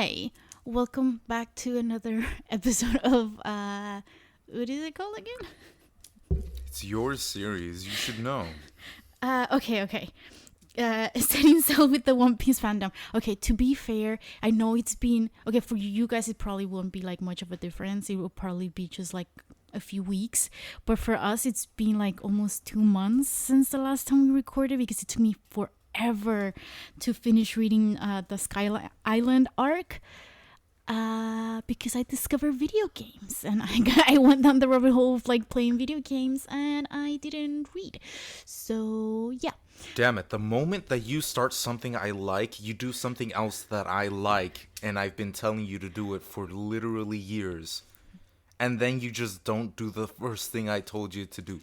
Hi, welcome back to another episode of what is it called again? It's your series. You should know. Okay. Setting sail with the One Piece fandom. Okay, to be fair, I know it's been okay for you guys. It probably won't be like much of a difference. It will probably be just like a few weeks, but for us, it's been like almost 2 months since the last time we recorded because it took me forever to finish reading the Sky Island arc. Because I discovered video games and I went down the rabbit hole of like playing video games and I didn't read. So yeah. Damn it. The moment that you start something I like, you do something else that I like, and I've been telling you to do it for literally years. And then you just don't do the first thing I told you to do.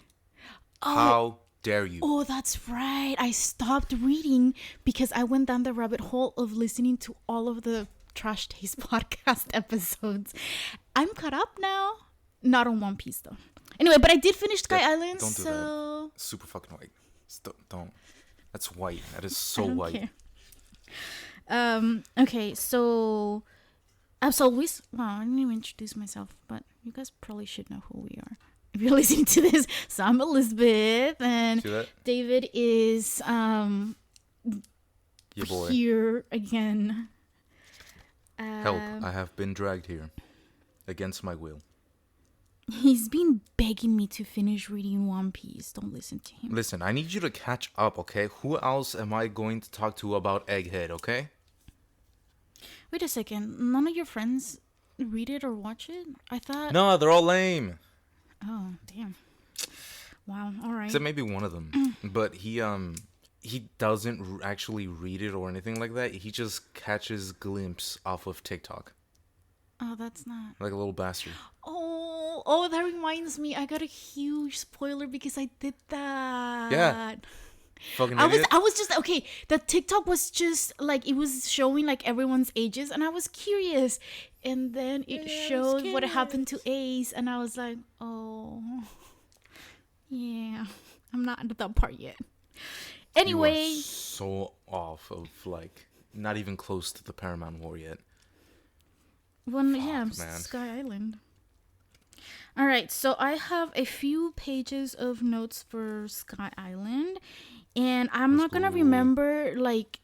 How dare you? Oh, that's right. I stopped reading because I went down the rabbit hole of listening to all of the Trash Taste podcast episodes. I'm caught up now. Not on One Piece though. Anyway, but I did finish Sky Island. Don't do so that. Super fucking white. Don't. That's white. That is so white. Care. Okay, so as always, well, I didn't even introduce myself, but you guys probably should know who we are if you're listening to this. So I'm Elizabeth, and David is your boy here again. Help! I have been dragged here against my will. He's been begging me to finish reading One Piece. Don't listen to him. Listen, I need you to catch up, okay? Who else am I going to talk to about Egghead, okay? Wait a second. None of your friends read it or watch it? I thought... No, they're all lame. Oh, damn. Wow, alright. Except maybe one of them. But he doesn't actually read it or anything like that. He just catches glimpse off of TikTok. Oh, that's not... Like a little bastard. Oh, that reminds me. I got a huge spoiler because I did that. Yeah. Fucking idiot. I was just... Okay, the TikTok was just like... It was showing like everyone's ages and I was curious. And then it showed what happened to Ace and I was like, oh... Yeah. I'm not at that part yet. Anyway... You are so off of like... Not even close to the Paramount War yet. Man. Sky Island. Alright, so I have a few pages of notes for Sky Island. And I'm not gonna remember like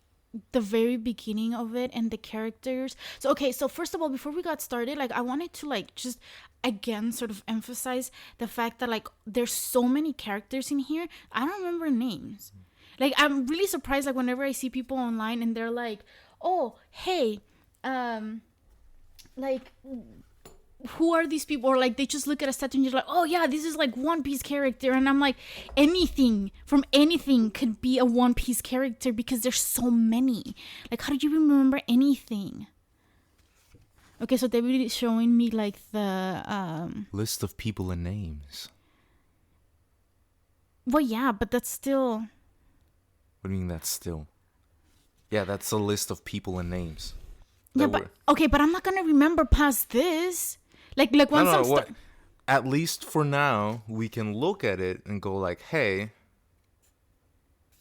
the very beginning of it and the characters. So okay, so first of all, before we got started, like I wanted to like just again sort of emphasize the fact that like there's so many characters in here. I don't remember names. Like I'm really surprised like whenever I see people online and they're like, oh hey, like who are these people, or like they just look at a statue and you're like, oh yeah, this is like One Piece character, and I'm like, anything from anything could be a One Piece character because there's so many. Like how did you remember anything? Okay, so David is showing me like the list of people and names. Well yeah, but that's still... What do you mean that's still? Yeah, that's a list of people and names. Yeah, but okay, but I'm not gonna remember past this. Like once At least for now, we can look at it and go like, hey,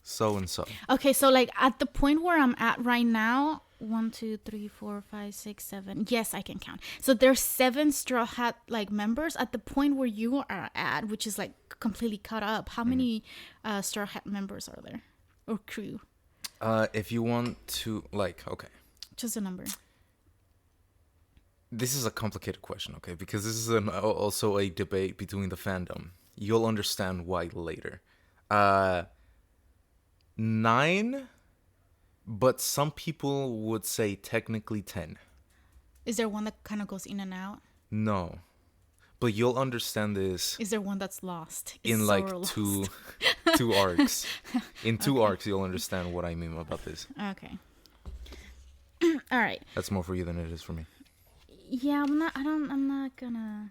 so and so. Okay, so like at the point where I'm at right now, 1, 2, 3, 4, 5, 6, 7. Yes, I can count. So there's 7 Straw Hat like members at the point where you are at, which is like completely cut up. How many Straw Hat members are there, or crew? If you want to, like, okay. Just a number. This is a complicated question, okay? Because this is also a debate between the fandom. You'll understand why later. 9, but some people would say technically 10. Is there one that kind of goes in and out? No. But you'll understand this. Is there one that's lost? In like two arcs. In two arcs, you'll understand what I mean about this. Okay. All right. That's more for you than it is for me. Yeah, I'm not gonna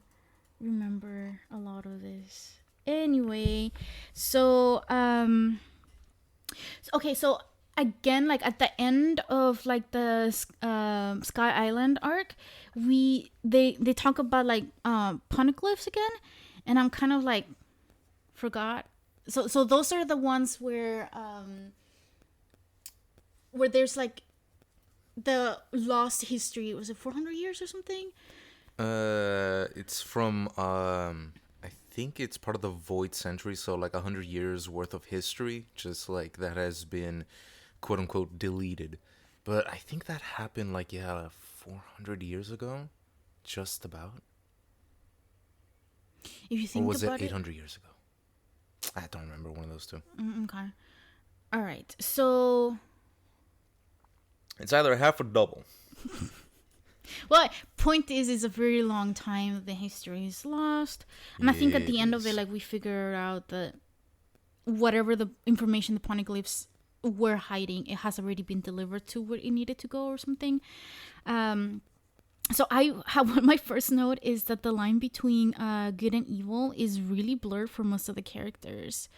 remember a lot of this. Anyway, so okay, so again, like at the end of like the Sky Island arc, they talk about like poneglyphs again, and I'm kind of like forgot. So those are the ones where there's like the lost history, was it 400 years or something? It's from I think it's part of the Void Century, so like 100 years worth of history, just like that has been quote unquote deleted. But I think that happened like 400 years ago, just about. If you Or think was it about 800 years ago? I don't remember, one of those two. Okay. All right. So, It's either half or double. well, point is, it's a very long time that the history is lost, and I think at the end of it, like, we figure out that whatever the information the poneglyphs were hiding, it has already been delivered to where it needed to go or something. So I have my first note is that the line between good and evil is really blurred for most of the characters,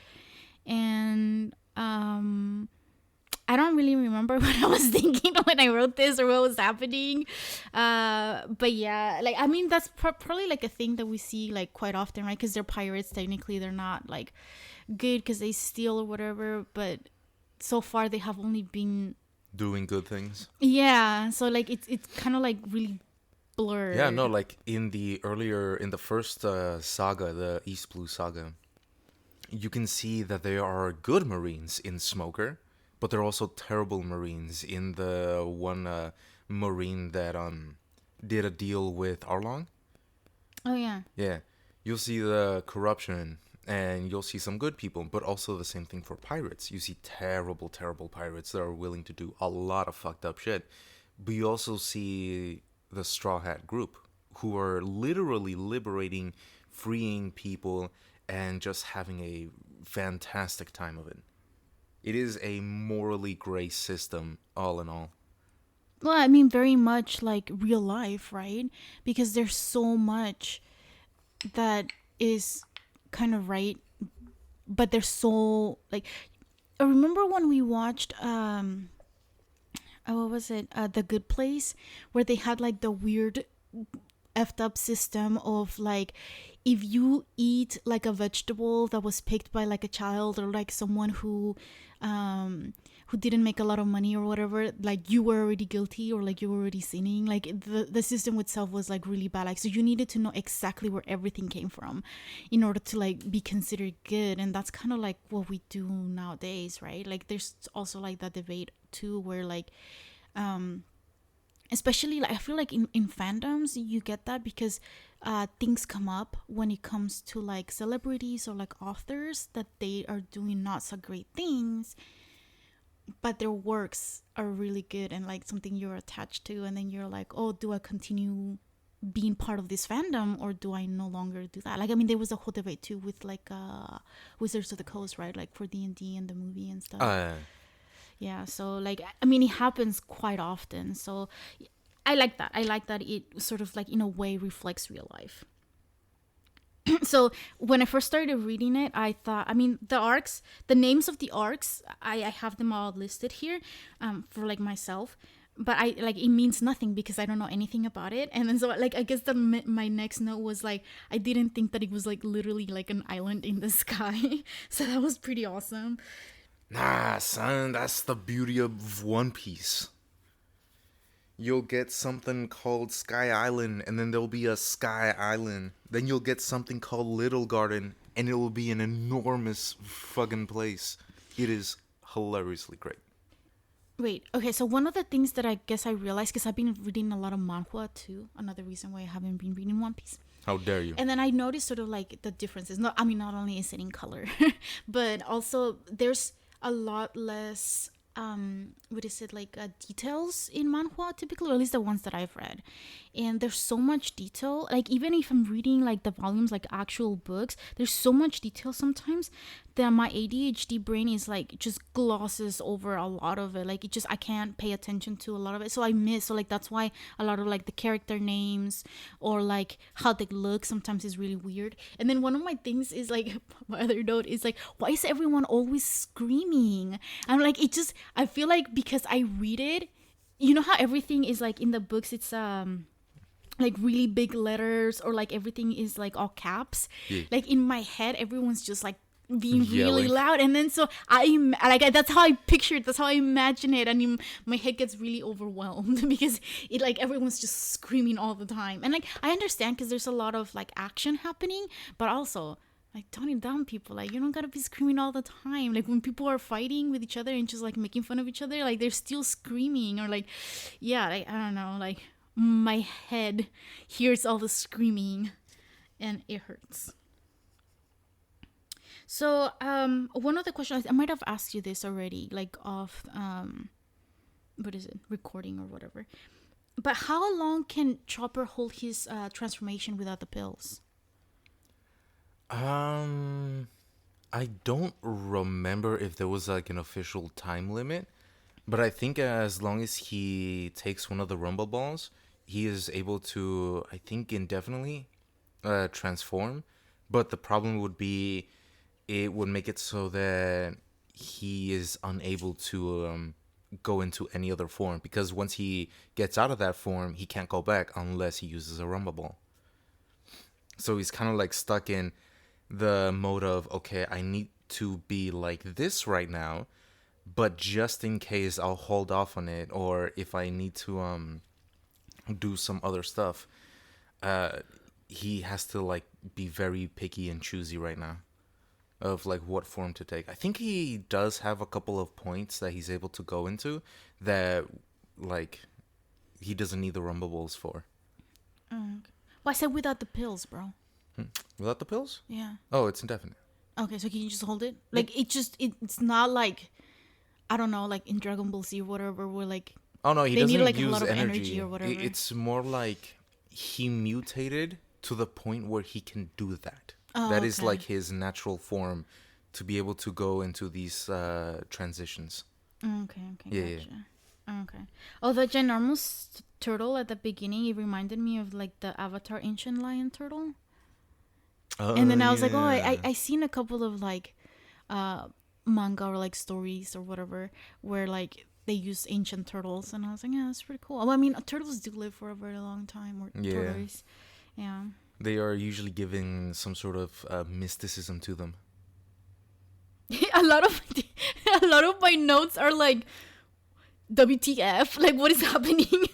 and I don't really remember what I was thinking when I wrote this or what was happening. But yeah, like, I mean, that's probably like a thing that we see like quite often, right? Because they're pirates, technically they're not like good because they steal or whatever, but so far they have only been Doing good things. yeah. So like it's kind of like really blurred. Yeah, no, like in the first saga, the East Blue Saga, you can see that there are good Marines in Smoker, but there are also terrible Marines in the one Marine that did a deal with Arlong. Oh yeah. Yeah, you'll see the corruption, and you'll see some good people, but also the same thing for pirates. You see terrible, terrible pirates that are willing to do a lot of fucked up shit. But you also see the Straw Hat group, who are literally liberating, freeing people, and just having a fantastic time of it. It is a morally gray system, all in all. Well, I mean, very much like real life, right? Because there's so much that is kind of right, but there's so like. I remember when we watched what was it? The Good Place, where they had like the weird effed up system of like, if you eat like a vegetable that was picked by like a child or like someone who didn't make a lot of money or whatever, like you were already guilty or like you were already sinning. Like the system itself was like really bad. Like, so you needed to know exactly where everything came from in order to like be considered good. And that's kind of like what we do nowadays, right? Like there's also like that debate too where like especially like I feel like in fandoms you get that because things come up when it comes to like celebrities or like authors that they are doing not so great things, but their works are really good and like something you're attached to, and then you're like, oh, do I continue being part of this fandom or do I no longer do that? Like, I mean, there was a whole debate too with like Wizards of the Coast, right? Like for D&D and the movie and stuff. Yeah, so like, I mean, it happens quite often. So I like that. I like that it sort of like in a way reflects real life. So when I first started reading it, I thought, I mean, the names of the arcs, I have them all listed here for like myself. But I like, it means nothing because I don't know anything about it. And then so like, I guess my next note was like, I didn't think that it was like literally like an island in the sky. So that was pretty awesome. Nah, son, that's the beauty of One Piece. You'll get something called Sky Island, and then there'll be a Sky Island. Then you'll get something called Little Garden, and it will be an enormous fucking place. It is hilariously great. Wait, okay, so one of the things that I guess I realized, because I've been reading a lot of manhwa too, another reason why I haven't been reading One Piece. How dare you? And then I noticed sort of like the differences. Not only is it in color, but also there's a lot less details in manhwa typically, or at least the ones that I've read. And there's so much detail, like even if I'm reading like the volumes, like actual books, there's so much detail sometimes that my ADHD brain is like just glosses over a lot of it. Like it just, I can't pay attention to a lot of it, so I miss. So like that's why a lot of like the character names or like how they look sometimes is really weird. And then one of my things is like, my other note is like, why is everyone always screaming? I'm like, it just, I feel like because I read it, you know how everything is like in the books, it's like really big letters, or like everything is like all caps. Yeah. Like in my head, everyone's just like being really Yelling. loud, and then so that's how I pictured, that's how I imagine it, and my head gets really overwhelmed because it like everyone's just screaming all the time, and like I understand because there's a lot of like action happening, but also like tone it down, people. Like you don't gotta be screaming all the time. Like when people are fighting with each other and just like making fun of each other, like they're still screaming, or like yeah, like I don't know, like my head hears all the screaming and it hurts. So, one of the questions I might have asked you this already, like off, what is it, recording or whatever. But how long can Chopper hold his transformation without the pills? I don't remember if there was like an official time limit, but I think as long as he takes one of the Rumble Balls, he is able to, I think, indefinitely transform. But the problem would be it would make it so that he is unable to go into any other form, because once he gets out of that form, he can't go back unless he uses a Rumble Ball. So he's kind of like stuck in the mode of, okay, I need to be like this right now, but just in case I'll hold off on it, or if I need to do some other stuff, he has to like be very picky and choosy right now of like what form to take. I think he does have a couple of points that he's able to go into that like he doesn't need the Rumble Balls for. Okay. Well, I said without the pills, bro. Without the pills? Yeah. Oh, it's indefinite. Okay, so can you just hold it? Like it's not like, I don't know, like in Dragon Ball Z or whatever, where like Oh no, he they doesn't need like use a lot of energy. energy or whatever. It's more like he mutated to the point where he can do that. Oh, That is okay. like his natural form to be able to go into these transitions. Okay, Yeah, gotcha. Okay. Oh, the ginormous turtle at the beginning, it reminded me of like the Avatar Ancient Lion turtle. And then I was like, oh, I seen a couple of like manga or like stories or whatever where like they use ancient turtles, and I was like, yeah, that's pretty cool. Well, I mean, turtles do live for a very long time, or Yeah. tortoise. Yeah. They are usually giving some sort of mysticism to them. a lot of a lot of my notes are like WTF, like what is happening?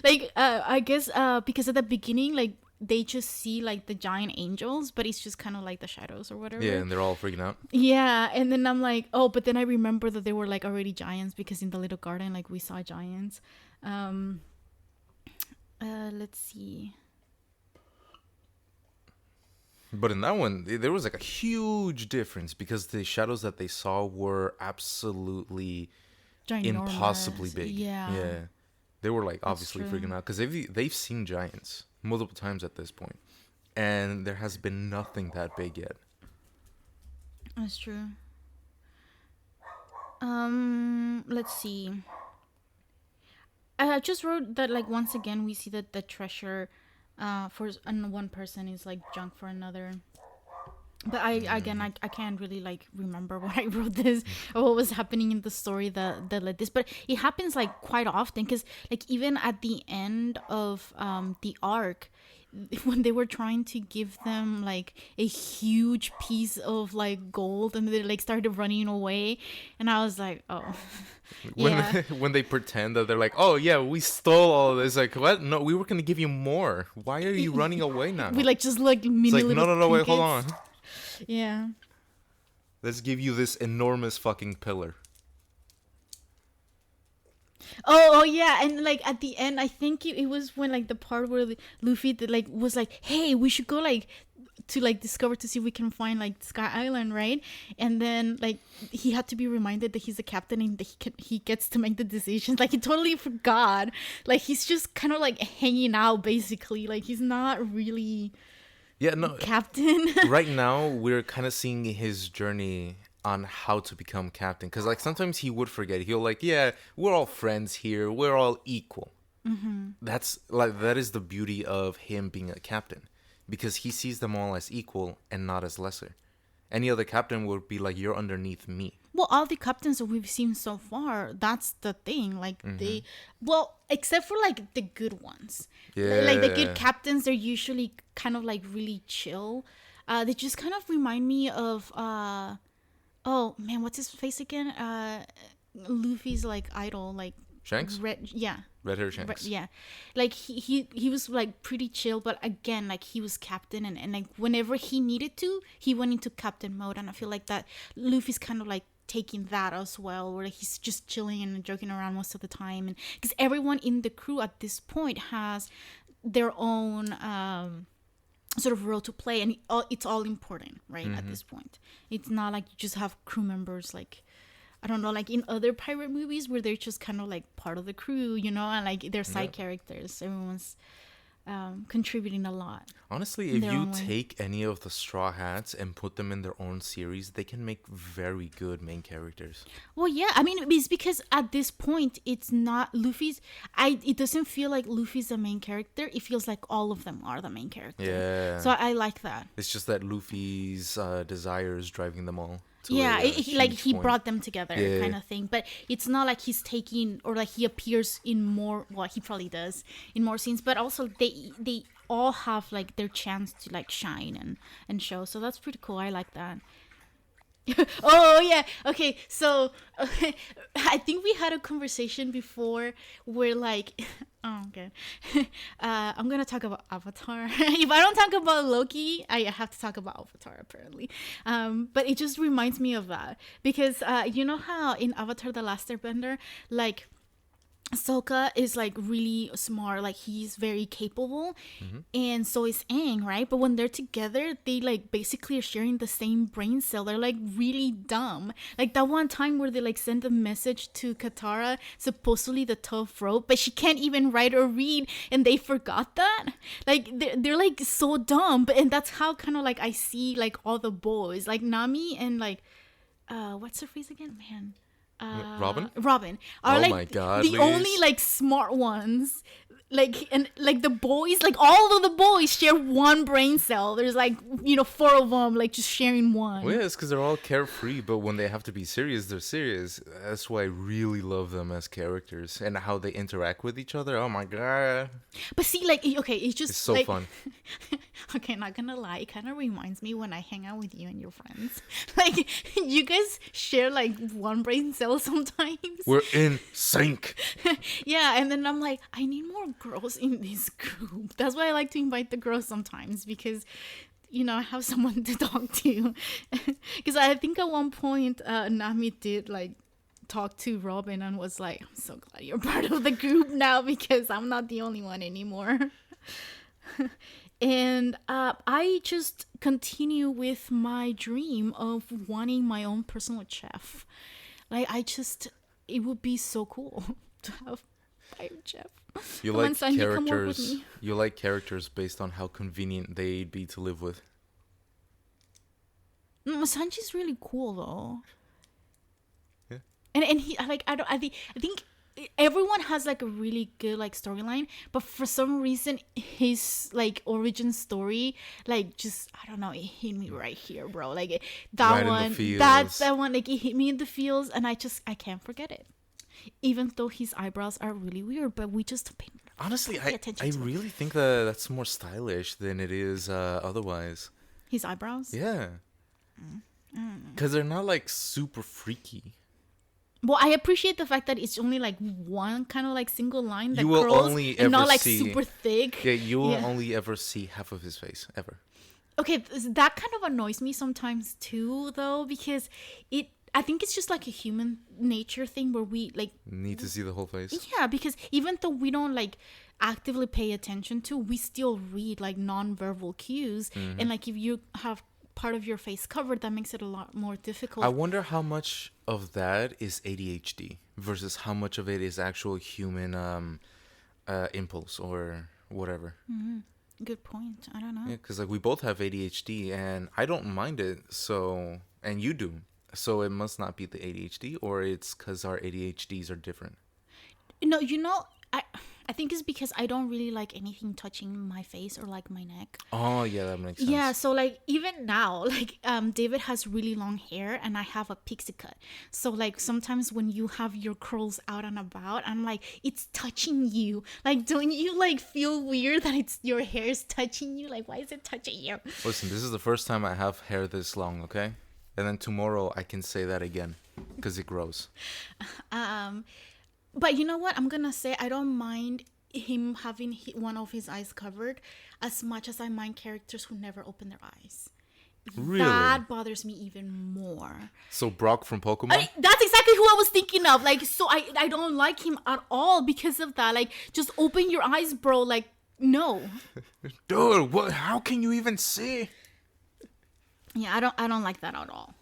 Like I guess because at the beginning like they just see like the giant angels, but it's just kind of like the shadows or whatever. Yeah, and they're all freaking out. Yeah, and then I'm like, oh, but then I remember that they were like already giants, because in the little garden like we saw giants. Let's see. But in that one, there was like a huge difference because the shadows that they saw were absolutely Ginormous. impossibly big. Yeah. Yeah. They were like obviously true. freaking out because they've seen giants multiple times at this point, and there has been nothing that big yet. That's true. Let's see. I just wrote that like once again we see that the treasure for one person is like junk for another. But I can't really like remember when I wrote this or what was happening in the story that led this. But it happens like quite often, because like even at the end of the arc, when they were trying to give them like a huge piece of like gold, and they like started running away, and I was like, oh. Yeah. When they pretend that they're like, oh yeah, we stole all of this, like, what? No, we were gonna give you more. Why are you running away now? We like just like mini It's like, little no, wait, hold on. trinkets. Yeah. Let's give you this enormous fucking pillar. Oh yeah, and like at the end, I think it was when like the part where Luffy like was like, "Hey, we should go like to like discover to see if we can find like Sky Island, right?" And then like he had to be reminded that he's a captain and that he gets to make the decisions. Like he totally forgot. Like he's just kind of like hanging out basically. Like he's not really captain. Right now, we're kind of seeing his journey on how to become captain, because like sometimes he would forget. He'll like, yeah, we're all friends here, we're all equal. That's like, that is the beauty of him being a captain, because he sees them all as equal and not as lesser. Any other captain would be like, you're underneath me. Well, all the captains that we've seen so far, that's the thing. Like they, well, except for like the good ones. Yeah. Like the good captains, they're usually kind of like really chill. They just kind of remind me of oh man, what's his face again? Luffy's like idol, like Shanks? red. Yeah, Red hair Shanks. yeah, like he was like pretty chill, but again, like he was captain, and like whenever he needed to, he went into captain mode, and I feel like that Luffy's kind of like taking that as well, where he's just chilling and joking around most of the time, and because everyone in the crew at this point has their own sort of role to play, and it's all important, right? At this point, it's not like you just have crew members like, I don't know, like in other pirate movies where they're just kind of like part of the crew, you know, and like they're side characters. Everyone's contributing a lot. Honestly, if you take any of the Straw Hats and put them in their own series, they can make very good main characters. Well, yeah, I mean, it's because at this point, it's not Luffy's. It doesn't feel like Luffy's the main character. It feels like all of them are the main character. Yeah. So I like that. It's just that Luffy's desires driving them all. Yeah, like he point. brought them together, kind of thing. But it's not like he's taking, or like he appears in more. Well, he probably does in more scenes. But also they all have like their chance to like shine and show. So that's pretty cool. I like that. Oh yeah, okay, so I think we had a conversation before where like oh god I'm gonna talk about Avatar. If I don't talk about Loki, I have to talk about Avatar apparently, but it just reminds me of that because you know how in Avatar the Last Airbender, like Sokka is like really smart, like he's very capable, and so is Aang, right? But when they're together, they like basically are sharing the same brain cell. They're like really dumb. Like that one time where they like send a message to Katara, supposedly the tough rope, but she can't even write or read, and they forgot that. Like they're like so dumb, and that's how kind of like I see like all the boys, like Nami and like what's her face again, man? Robin are oh like my God, the only like smart ones, like, and like the boys, like all of the boys share one brain cell. There's like, you know, 4 of them like just sharing one. Well, yeah, it's because they're all carefree, but when they have to be serious, they're serious. That's why I really love them as characters and how they interact with each other. Oh my God. But see, like, okay, it's so like, fun. Okay, not gonna lie, it kind of reminds me when I hang out with you and your friends. Like, you guys share like one brain cell sometimes. We're in sync. Yeah, and then I'm like, I need more girls in this group. That's why I like to invite the girls sometimes, because you know I have someone to talk to. Because I think at one point Nami did like talk to Robin and was like, I'm so glad you're part of the group now because I'm not the only one anymore. And I just continue with my dream of wanting my own personal chef. Like it would be so cool to have my chef. You Come on, like Sanji, come work with characters. me. You like characters based on how convenient they'd be to live with. Sanji's really cool though. Yeah. And he like I think everyone has like a really good like storyline, but for some reason his like origin story like just, I don't know, it hit me right here, bro. Like that Right in the one, feels. that's that one, like it hit me in the feels, and I can't forget it. Even though his eyebrows are really weird, but we just Honestly, pay I attention to it. really think that's more stylish than it is otherwise. His eyebrows. Yeah. Because they're not like super freaky. Well, I appreciate the fact that it's only like one kind of like single line that You will curls only and not ever like see- super thick. Yeah, you will only ever see half of his face, ever. Okay, that kind of annoys me sometimes too, though, because I think it's just like a human nature thing where we like Need to see the whole face. yeah, because even though we don't like actively pay attention to, we still read like non-verbal cues, and like if you have part of your face covered, that makes it a lot more difficult. I wonder how much of that is ADHD versus how much of it is actual human impulse or whatever. Good point. I don't know. Yeah, because like we both have ADHD and I don't mind it, so, and you do. So it must not be the ADHD, or it's because our ADHDs are different. No, you know, I think it's because I don't really like anything touching my face or like my neck. Oh yeah, that makes sense. Yeah, so like even now, like David has really long hair and I have a pixie cut. So like sometimes when you have your curls out and about, I'm like, it's touching you. Like, don't you like feel weird that it's your hair is touching you? Like, why is it touching you? Listen, this is the first time I have hair this long, okay? And then tomorrow I can say that again because it grows. But you know what? I'm gonna say I don't mind him having one of his eyes covered as much as I mind characters who never open their eyes. Really? That bothers me even more. So Brock from Pokemon? That's exactly who I was thinking of. Like, so I don't like him at all because of that. Like, just open your eyes, bro. Like, no. Dude, what? How can you even see? Yeah, I don't like that at all.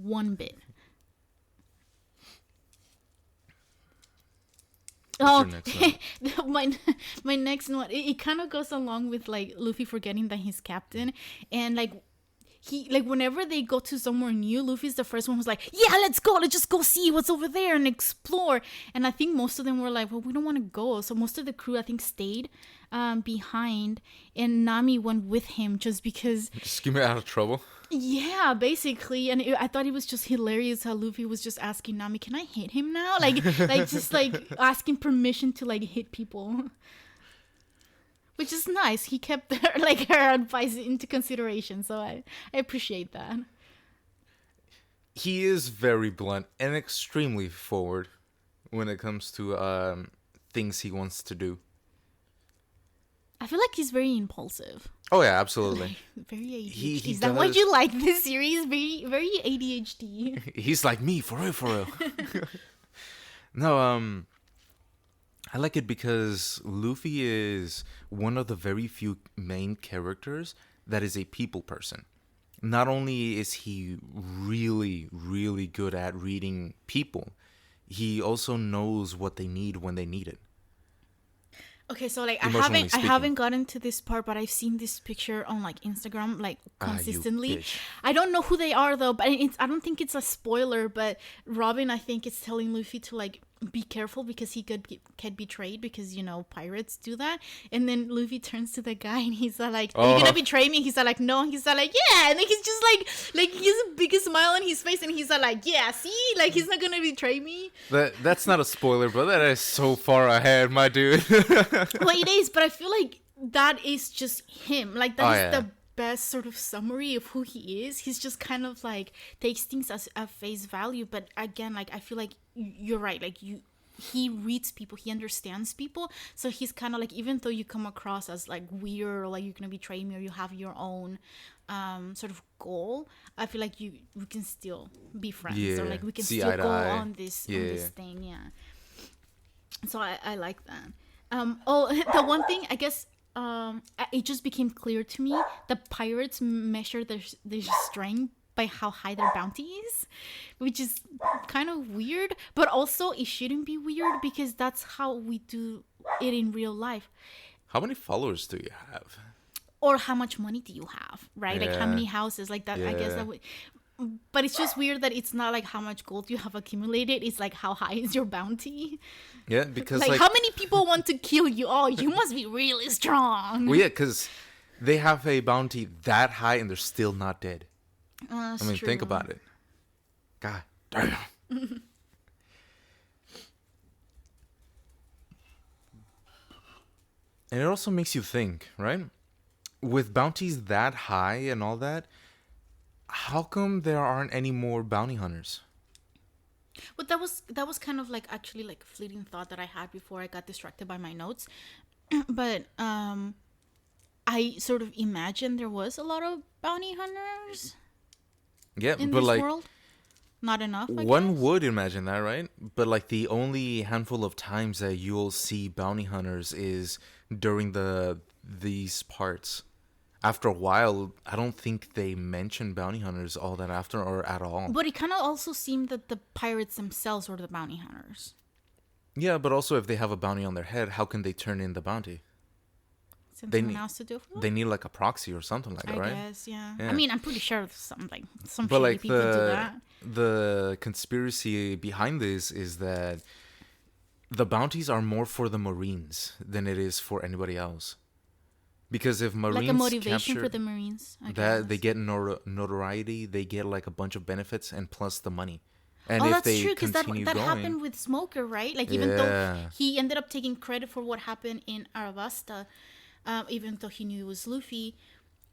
One bit. What's Oh, your next my next one. It kind of goes along with like Luffy forgetting that he's captain, and like he like whenever they go to somewhere new, Luffy's the first one who's like, yeah, let's go, let's just go see what's over there and explore. And I think most of them were like, well, we don't want to go. So most of the crew I think stayed behind, and Nami went with him just because. Just get me out of trouble. Yeah, basically, and I thought it was just hilarious how Luffy was just asking Nami, "Can I hit him now?" Like just like asking permission to like hit people, which is nice. He kept her advice into consideration, so I appreciate that. He is very blunt and extremely forward when it comes to things he wants to do. I feel like he's very impulsive. Oh yeah, absolutely. Like, very ADHD. He Is that why you like this series? Very ADHD. He's like me, for real. No, I like it because Luffy is one of the very few main characters that is a people person. Not only is he really, really good at reading people, he also knows what they need when they need it. Okay, so like Emotionally I haven't gotten to this part, but I've seen this picture on like Instagram like consistently. You bitch. I don't know who they are though, but I don't think it's a spoiler. But Robin, I think, is telling Luffy to like be careful because he could get betrayed because you know pirates do that. And then Luffy turns to the guy and he's like, "Are you gonna betray me?" He's like, "No." He's like, "Yeah," and then he's just like he has a biggest smile on his face and he's like, "Yeah, see, like he's not gonna betray me." That's not a spoiler, but that is so far ahead, my dude. Well, it is, but I feel like that is just him. Like that is the best sort of summary of who he is. He's just kind of like takes things as at face value, but again, like I feel like you're right. Like he reads people, he understands people, so he's kind of like, even though you come across as like weird or like you're gonna betray me or you have your own sort of goal, I feel like we can still be friends, or like we can still go on this thing. Yeah, so I like that. The one thing I guess it just became clear to me, the pirates measure their strength by how high their bounty is, which is kind of weird, but also it shouldn't be weird because that's how we do it in real life. How many followers do you have? Or how much money do you have, right? Yeah. Like how many houses, like that. I guess that would. But it's just weird that it's not like how much gold you have accumulated. It's like how high is your bounty. Yeah, because like how many people want to kill you? Oh, you must be really strong. Well, yeah, because they have a bounty that high and they're still not dead. I mean, true. think about it. God damn. And it also makes you think, right? With bounties that high and all that, how come there aren't any more bounty hunters? But that was kind of like actually like a fleeting thought that I had before I got distracted by my notes. But I sort of imagined there was a lot of bounty hunters. Yeah, in but this like world. Not enough. I one guess. would imagine that, right? But like the only handful of times that you'll see bounty hunters is during these parts. After a while, I don't think they mention bounty hunters all that after or at all. But it kind of also seemed that the pirates themselves were the bounty hunters. Yeah, but also if they have a bounty on their head, how can they turn in the bounty? Someone else to do for them? They need like a proxy or something like that, right? I guess, yeah. I mean, I'm pretty sure some but like people do that. the conspiracy behind this is that The bounties are more for the Marines than it is for anybody else. Because if Marines Like a motivation capture for the Marines, I that, they guess. get notoriety, they get like a bunch of benefits and plus the money. And Oh, if that's they true, because that continue that going, happened with Smoker, right? Like, even though yeah, he ended up taking credit for what happened in Arabasta, even though he knew it was Luffy,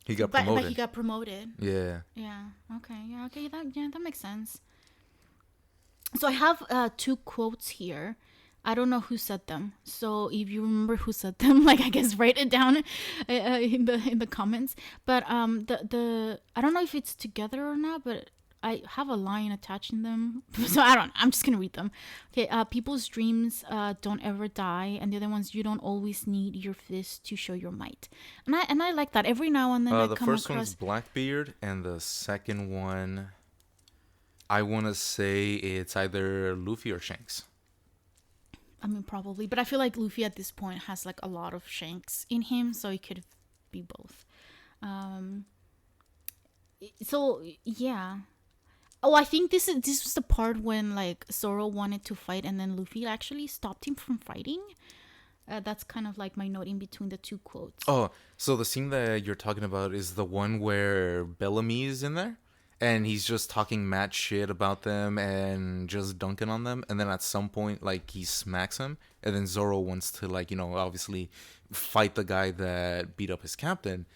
he got but he promoted. got promoted. Yeah. Yeah. Okay. Yeah. Okay. That makes sense. So I have two quotes here. I don't know who said them. So if you remember who said them, like, I guess write it down in the comments. But the I don't know if it's together or not, but I have a line attaching them. So I don't. I'm just gonna read them. Okay. People's dreams don't ever die, and the other ones, you don't always need your fist to show your might. And I like that. Every now and then I The come first across. one's Blackbeard, and the second one, I want to say it's either Luffy or Shanks. I mean, probably, but I feel like Luffy at this point has like a lot of Shanks in him, so it could be both. Um, so yeah. Oh, I think this was the part when like Zoro wanted to fight, and then Luffy actually stopped him from fighting. That's kind of like my note in between the two quotes. Oh, so the scene that you're talking about is the one where Bellamy is in there? And he's just talking mad shit about them and just dunking on them. And then at some point, like, he smacks him. And then Zoro wants to, like, obviously fight the guy that beat up his captain.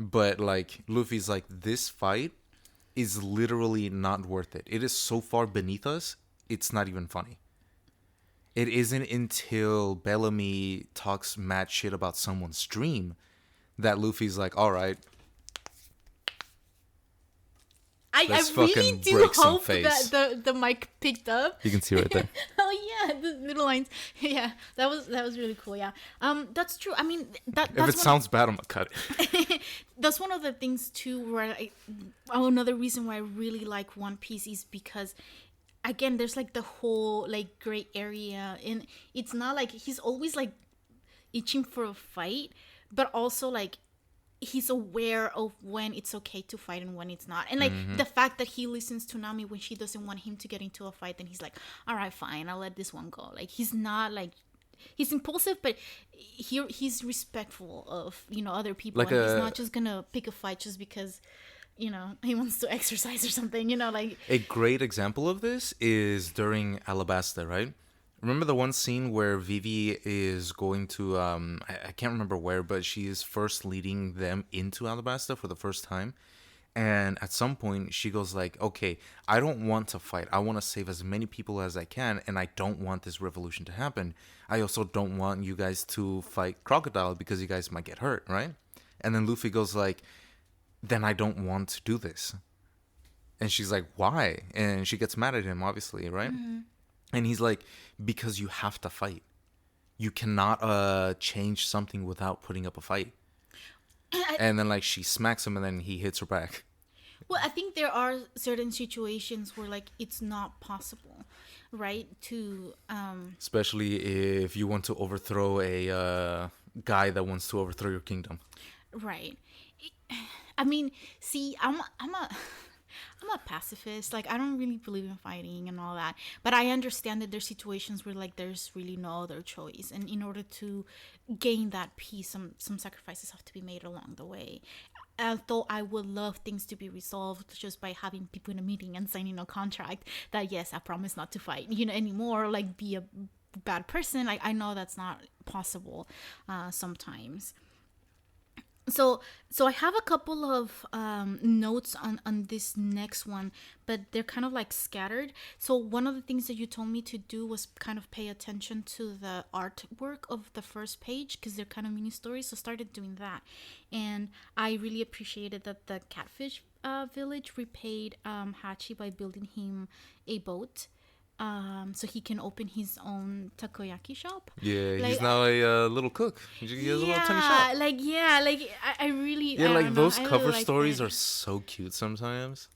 But, like, Luffy's like, this fight is literally not worth it. It is so far beneath us, it's not even funny. It isn't until Bellamy talks mad shit about someone's dream that Luffy's like, all right, I let's really fucking do break some hope face. that the mic picked up. You can see right there. Oh yeah, the middle lines. Yeah, that was really cool. Yeah, that's true. I mean, that's If it sounds bad, I'm gonna cut it. that's one of the things too. Another reason why I really like One Piece is because, again, there's like the whole like gray area, and it's not like he's always like itching for a fight, but also like he's aware of when it's okay to fight and when it's not. And like the fact that he listens to Nami when she doesn't want him to get into a fight, then he's like, all right, fine, I'll let this one go. Like, he's not like, he's impulsive, but he's respectful of other people, Like and he's not just gonna pick a fight just because he wants to exercise or something. Like, A great example of this is during Alabasta, right? Remember the one scene where Vivi is going to, I can't remember where, but she is first leading them into Alabasta for the first time. And at some point, she goes like, okay, I don't want to fight. I want to save as many people as I can, and I don't want this revolution to happen. I also don't want you guys to fight Crocodile because you guys might get hurt, right? And then Luffy goes like, then I don't want to do this. And she's like, why? And she gets mad at him, obviously, right? Mm-hmm. And he's like, because you have to fight. You cannot change something without putting up a fight. And then like she smacks him and then he hits her back. Well, I think there are certain situations where like it's not possible, right? To Especially if you want to overthrow a guy that wants to overthrow your kingdom. Right. I mean, see, I'm a pacifist. Like, I don't really believe in fighting and all that. But I understand that there's situations where like there's really no other choice, and in order to gain that peace, some sacrifices have to be made along the way. Although I would love things to be resolved just by having people in a meeting and signing a contract that, yes, I promise not to fight, anymore, like be a bad person. Like, I know that's not possible sometimes. So I have a couple of notes on this next one, but they're kind of like scattered. So one of the things that you told me to do was kind of pay attention to the artwork of the first page, because they're kind of mini stories. So started doing that, and I really appreciated that the Catfish village repaid Hachi by building him a boat. So he can open his own takoyaki shop. Yeah, like, he's now a little cook. He has a little tiny shop. I really, Yeah, I like don't those know, cover really stories like are so cute sometimes.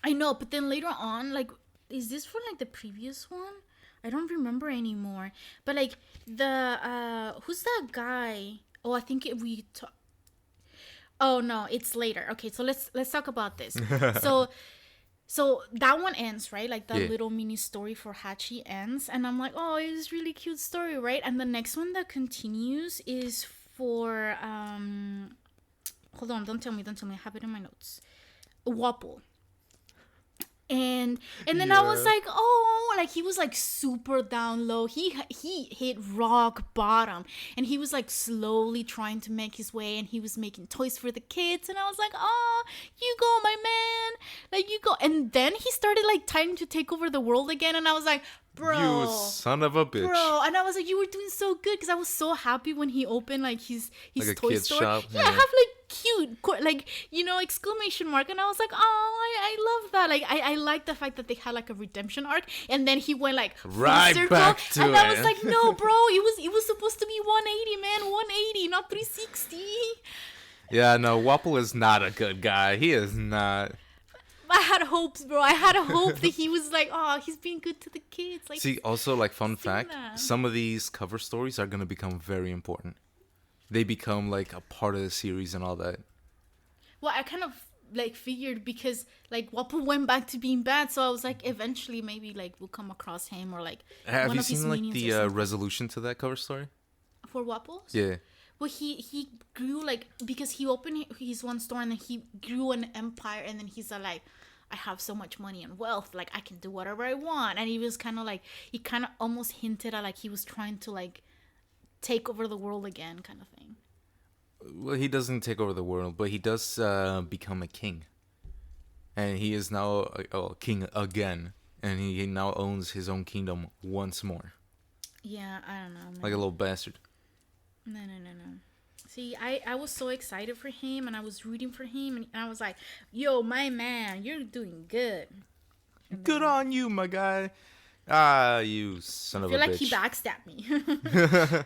I know, but then later on, like, is this for like the previous one? I don't remember anymore. But like the who's that guy? Oh, I think oh no, it's later. Okay, so let's talk about this. So So that one ends, right? Like that Yeah. little mini story for Hachi ends, and I'm like, oh, it's really cute story, right? And the next one that continues is for hold on, don't tell me, I have it in my notes. Wapple. And then I was Yeah. like, oh, like he was like super down low. He hit rock bottom, and he was like slowly trying to make his way, and he was making toys for the kids, and I was like, oh, you go, my man, like you go. And then he started like trying to take over the world again, and I was like, bro, You son of a bitch. bro. And I was like, you were doing so good, because I was so happy when he opened like his Like a toy kid's store. shop, Yeah, yeah. I have like cute like, you know, exclamation mark, and I was like, oh, I love that. Like I like the fact that they had like a redemption arc, and then he went like full Right circle, back to and I it. was like, no, bro, it was supposed to be 180, man, 180, not 360. Yeah, no, Wapple is not a good guy. He is not. I had hopes, bro. I had a hope that he was like, oh, he's being good to the kids. Like, See, also, like, fun seen fact, that. some of these cover stories are going to become very important. They become, like, a part of the series and all that. well, I kind of like figured, because like Wapple went back to being bad, so I was like, eventually maybe like we'll come across him, or like Have one you of his seen, like, minions or the something. resolution to that cover story? For Wapples. Yeah. Well, he grew like, because he opened his one store, and then he grew an empire, and then he's like, I have so much money and wealth, like I can do whatever I want. And he was kind of like, he kind of almost hinted at like he was trying to like take over the world again, kind of thing. Well, he doesn't take over the world, but he does become a king. And he is now a king again. And he now owns his own kingdom once more. Yeah, I don't know, man. Like a little bastard. No. See, I was so excited for him, and I was rooting for him, and I was like, yo, my man, you're doing good. Good on you, my guy. Ah, you son I of feel a like bitch. he backstabbed me.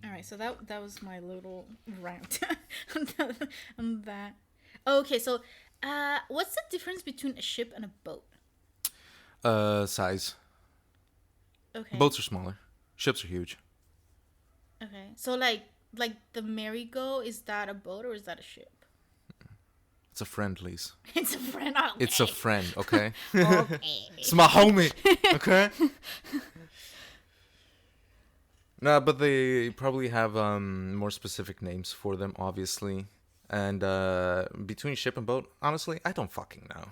All right, so that was my little rant on that. Okay, so what's the difference between a ship and a boat? Size. Okay. Boats are smaller. Ships are huge. Okay, so like the merry-go, is that a boat or is that a ship? It's a friend, please. It's a friend. Okay. It's a friend, okay? Okay. It's my homie, okay? Nah, but they probably have more specific names for them, obviously. And between ship and boat, honestly, I don't fucking know.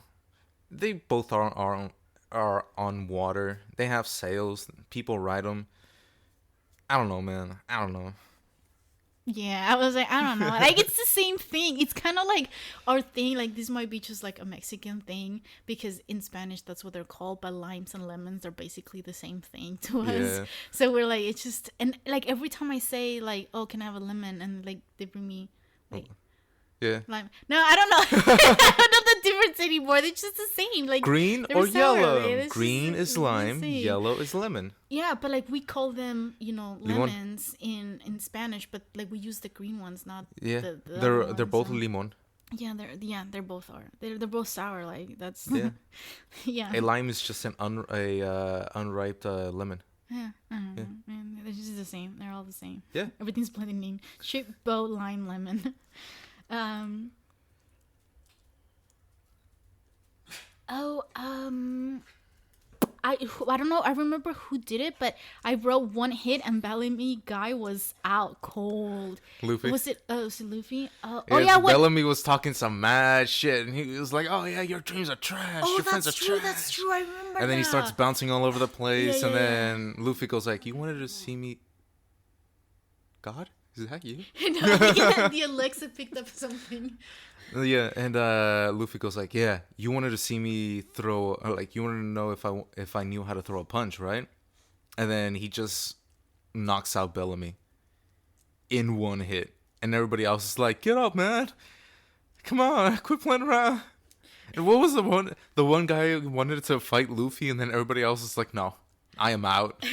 They both are on water. They have sails. People ride them. I don't know, man. I don't know. Yeah, I was like, I don't know. Like, it's the same thing. It's kind of like our thing. Like, this might be just like a Mexican thing, because in Spanish, that's what they're called. But limes and lemons are basically the same thing to us. Yeah. So we're like, it's just, and like every time I say, like, oh, can I have a lemon? And like, they bring me, like, Yeah. lime. No, I don't know. I don't know the difference anymore. They're just the same. Like, Green they're or sour, yellow? right? It's Green just is the lime, same. yellow is lemon. Yeah, but like we call them, you know, Limon. lemons in Spanish, but like we use the green ones, not Yeah. the they're other they're ones, both so. limon. Yeah, they're both are. They're both sour. Like that's Yeah. yeah. A lime is just an unripe lemon. Yeah, I don't know. Man, they're just the same. They're all the same. Yeah. Everything's blending in. Ship, boat, lime, lemon. I don't know. I remember who did it, but I wrote one hit, and Bellamy guy was out cold. Luffy. Was it Luffy? Oh Yes, yeah, what? Bellamy was talking some mad shit, and he was like, "Oh yeah, your dreams are trash. Oh, your friends are that's true. trash." That's true. I remember. And then he starts that. bouncing all over the place, Yeah, and yeah, then Luffy goes like, "You wanted to see me, God? Is that you?" No, the Alexa picked up something. Yeah, and Luffy goes like, "Yeah, you wanted to see me throw, or like you wanted to know if I knew how to throw a punch, right?" And then he just knocks out Bellamy in one hit, and everybody else is like, "Get up, man! Come on, quit playing around." And what was the one guy who wanted to fight Luffy, and then everybody else is like, "No, I am out."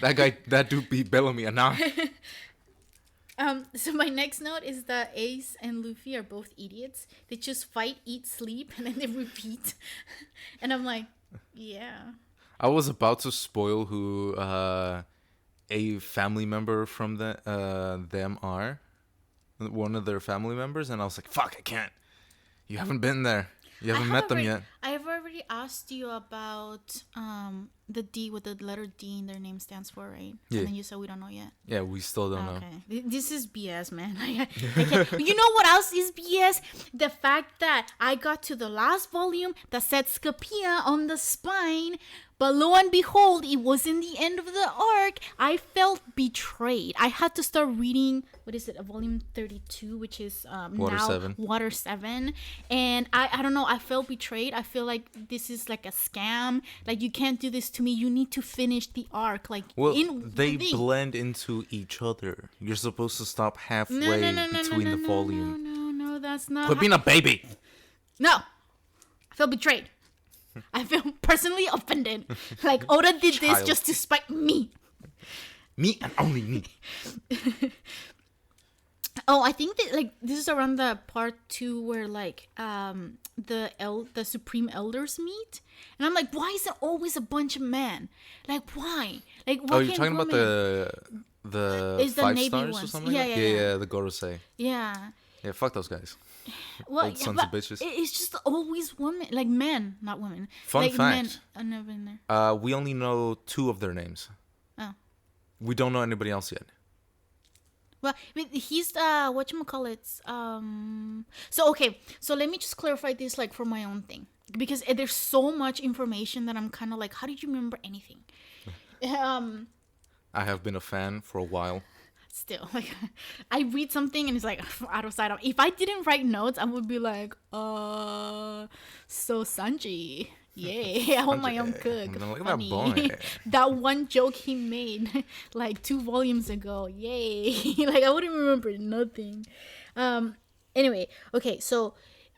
That dude beat Bellamy, and now. So my next note is that Ace and Luffy are both idiots. They just fight, eat, sleep, and then they repeat. And I'm like, yeah. I was about to spoil who a family member from them are, one of their family members, and I was like, "Fuck, I can't." You haven't been there. You haven't met them yet. I've already asked you about the D, what the letter D in their name stands for, right? Yeah. And then you said we don't know yet. Yeah, we still don't know. Okay. This is BS, man. I can't. You know what else is BS? The fact that I got to the last volume that said Skypiea on the spine, but lo and behold, it was in the end of the arc. I felt betrayed. I had to start reading, what is it, volume 32, which is Water now 7. Water 7. And I don't know, I felt betrayed. I feel like this is like a scam. Like, you can't do this to me. You need to finish the arc. Like, Well, they blend into each other. You're supposed to stop halfway between the volume. No, that's not. Quit being a baby. No, I feel betrayed. I feel personally offended. Like, Oda did this just to spite me. Me and only me. Oh, I think that, like, this is around the part 2 where, like, the Supreme Elders meet. And I'm like, why is there always a bunch of men? Like, why? Like, why you're talking about the It's the 5 Navy stars ones. or something? Yeah. The Gorosei. Yeah. Yeah, fuck those guys. Well, Old sons of bitches. It's just always women, like men, not women. Fun like fact. Men. I've never been there. We only know 2 of their names. Oh. We don't know anybody else yet. Well, he's whatchamacallits. So okay, so let me just clarify this, like, for my own thing, because there's so much information that I'm kind of like, how did you remember anything? I have been a fan for a while. Still, like, I read something and it's like out of sight. If I didn't write notes, I would be like, so Sanji, yay, I want my own cook. Look at Funny. that boy. That one joke he made like 2 volumes ago, yay. Like, I wouldn't remember nothing. Anyway, okay, so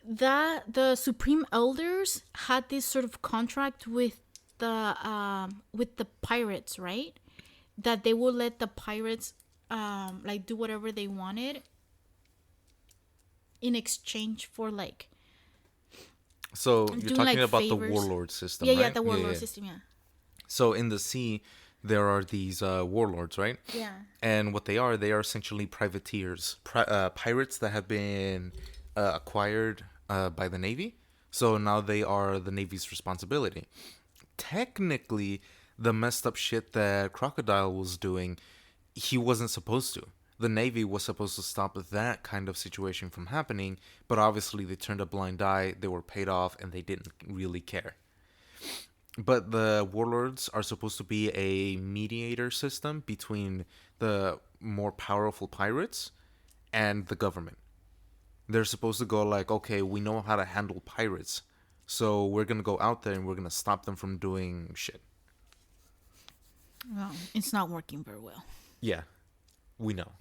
the Supreme Elders had this sort of contract with the pirates, right? That they would let the pirates like do whatever they wanted in exchange for, like, So you're doing, talking like, about favors. the warlord system, Yeah, right? yeah, the warlord system, yeah. So in the sea, there are these warlords, right? Yeah. And what they are essentially privateers, pirates that have been acquired by the Navy. So now they are the Navy's responsibility. Technically, the messed up shit that Crocodile was doing, he wasn't supposed to. The Navy was supposed to stop that kind of situation from happening, but obviously they turned a blind eye, they were paid off, and they didn't really care. But the warlords are supposed to be a mediator system between the more powerful pirates and the government. They're supposed to go like, okay, we know how to handle pirates, so we're going to go out there and we're going to stop them from doing shit. Well, it's not working very well. Yeah, we know.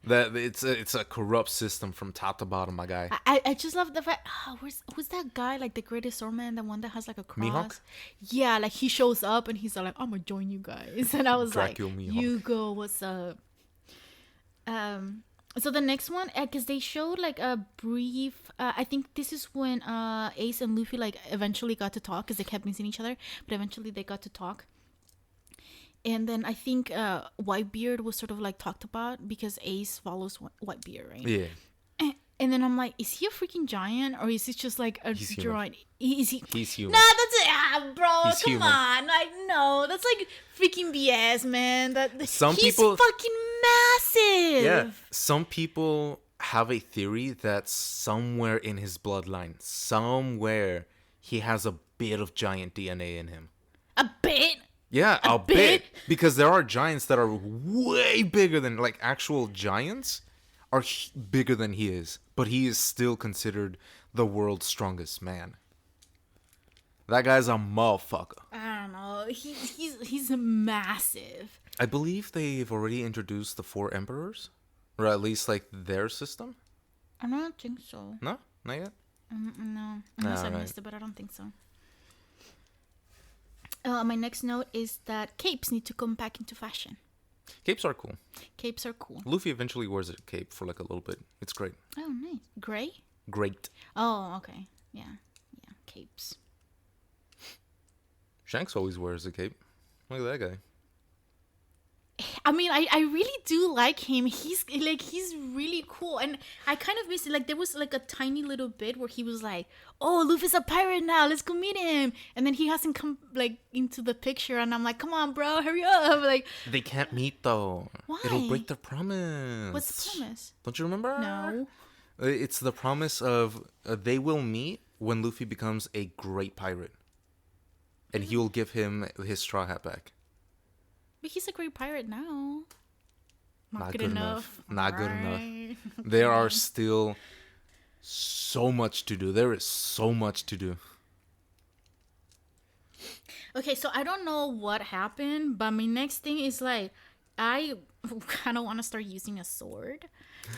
That it's a corrupt system from top to bottom, my guy. I just love the fact. Who's that guy? Like, the greatest swordman, the one that has like a cross. Mihawk? Yeah, like, he shows up and he's like, I'm gonna join you guys, and I was Dracula like, Mihawk. you go, what's up? So the next one, because they showed like a brief. I think this is when Ace and Luffy like eventually got to talk, because they kept missing each other, but eventually they got to talk. And then I think Whitebeard was sort of like talked about, because Ace follows Whitebeard, right? Yeah. And then I'm like, is he a freaking giant, or is he just like a droid? Is he? He's human. Nah, that's it, bro. He's come human. on, like, no, that's like freaking BS, man. He's people fucking massive. Yeah. Some people have a theory that somewhere in his bloodline, somewhere, he has a bit of giant DNA in him. A bit. Yeah, a bit. bit? Because there are giants that are way bigger than, like, actual giants are bigger than he is. But he is still considered the world's strongest man. That guy's a motherfucker. I don't know. He's massive. I believe they've already introduced the 4 emperors. Or at least, like, their system. I don't think so. No? Not yet? No. Unless I missed it, but I don't think so. My next note is that capes need to come back into fashion. Capes are cool. Capes are cool. Luffy eventually wears a cape for like a little bit. It's great. Oh, nice. Gray? Great. Oh, okay. Yeah. Capes. Shanks always wears a cape. Look at that guy. I mean, I really do like him. He's really cool, and I kind of miss it. Like there was like a tiny little bit where he was like, "Oh, Luffy's a pirate now. Let's go meet him." And then he hasn't come like into the picture, and I'm like, "Come on, bro, hurry up!" Like, They can't meet though. Why? It'll break their promise. what's the promise? Don't you remember? No. It's the promise of they will meet when Luffy becomes a great pirate, and he will give him his straw hat back. But he's a great pirate now. Not good enough. Not good enough. Alright. There are still so much to do. There is so much to do. Okay, so I don't know what happened, but my next thing is like I kind of want to start using a sword.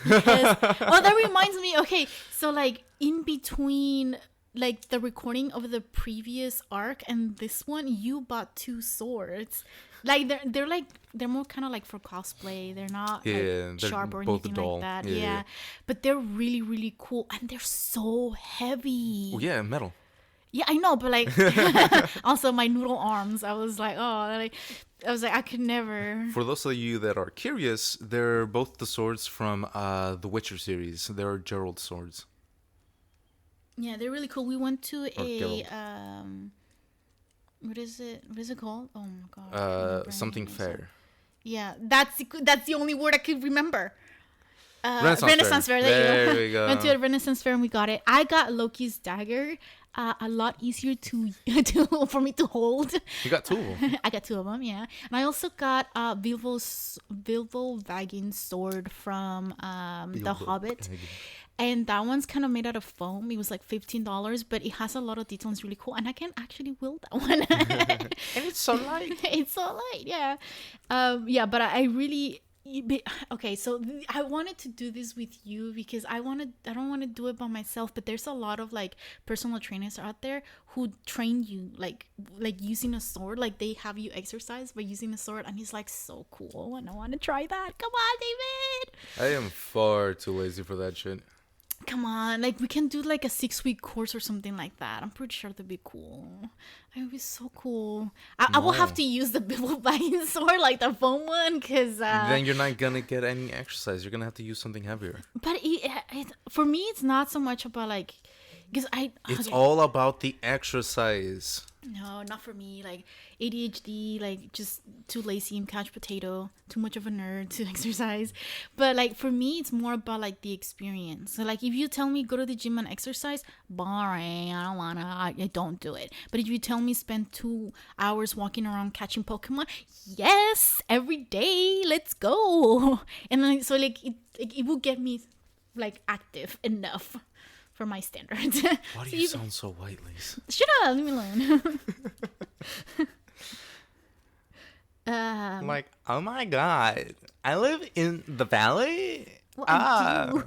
Because, oh, that reminds me. Okay, so like in between like the recording of the previous arc and this one, you bought 2 swords. Like they're more kind of like for cosplay. They're not Yeah, like they're sharp or both anything dull. like that. Yeah, Yeah. yeah. But they're really really cool and they're so heavy. Oh, yeah, metal. Yeah, I know, but like also my noodle arms. I was like, I could never. For those of you that are curious, they're both the swords from the Witcher series. They're Gerald swords. Yeah, they're really cool. We went to a Geralt. what is it? What is it called? Oh my god. My brain Something is- fair. Yeah, that's the only word I could remember. Renaissance Fair. Fair. There There you we go. go. Went to a Renaissance Fair and we got it. I got Loki's dagger. A lot easier to for me to hold. You got 2 of them. I got 2 of them, yeah. And I also got Vilvolvagin's sword from The Hobbit. And that one's kind of made out of foam. It was like $15, but it has a lot of details. It's really cool. And I can actually wield that one. And it's so light. It's so light, yeah. Yeah, but I really... Okay, so I wanted to do this with you because I don't want to do it by myself, but there's a lot of like personal trainers out there who train you like using a sword. Like they have you exercise by using a sword, and it's like so cool, and I want to try that. Come on, David. I am far too lazy for that shit. Come on, like we can do like a 6-week course or something like that. I'm pretty sure that'd be cool. It would be so cool. I will have to use the Bilbo sword, like the foam one, because Then you're not gonna get any exercise. You're gonna have to use something heavier. but for me, it's not so much about like, because It's okay. all about the exercise. No, not for me. Like ADHD, like just too lazy and couch potato, too much of a nerd to exercise. But like for me, it's more about like the experience. So like if you tell me go to the gym and exercise, boring. I don't wanna. I don't do it. But if you tell me spend 2 hours walking around catching Pokemon, yes, every day, let's go. And then so like it will get me like active enough for my standards. Why do So you sound so white, Lise? Shut up, leave me alone. Like, oh my god, I live in the valley? Well, I do.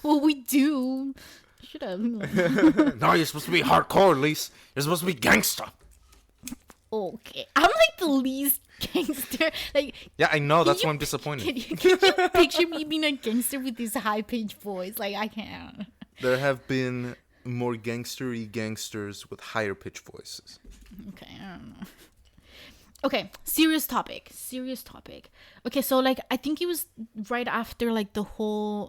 Well, we do. Shut up. Leave me alone. No, you're supposed to be hardcore, Lise. You're supposed to be gangster. Okay. I'm like the least gangster. Like, Yeah, I know. That's you- why I'm disappointed. can you picture me being a gangster with this high-pitched voice? Like, I can't. There have been more gangstery gangsters with higher pitch voices. Okay, I don't know. Okay, serious topic. Okay, so like I think it was right after like the whole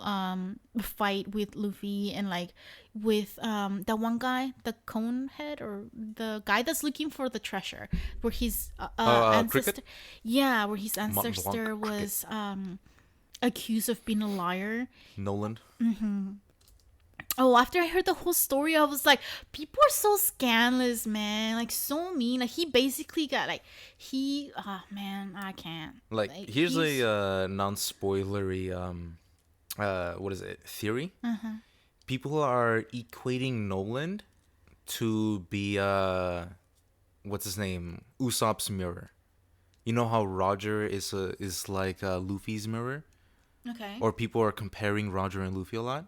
fight with Luffy and like with that one guy, the cone head, or the guy that's looking for the treasure, where his ancestor, Cricket? yeah, where his Blanc ancestor Cricket. was accused of being a liar. Nolan. Oh, after I heard the whole story, I was like, people are so scandalous, man. Like, so mean. Like, he basically got, like, oh, man, I can't. Like, here's a non-spoilery, what is it, theory? People are equating Nolan to be, what's his name? Usopp's mirror. You know how Roger is like Luffy's mirror? Okay. Or people are comparing Roger and Luffy a lot?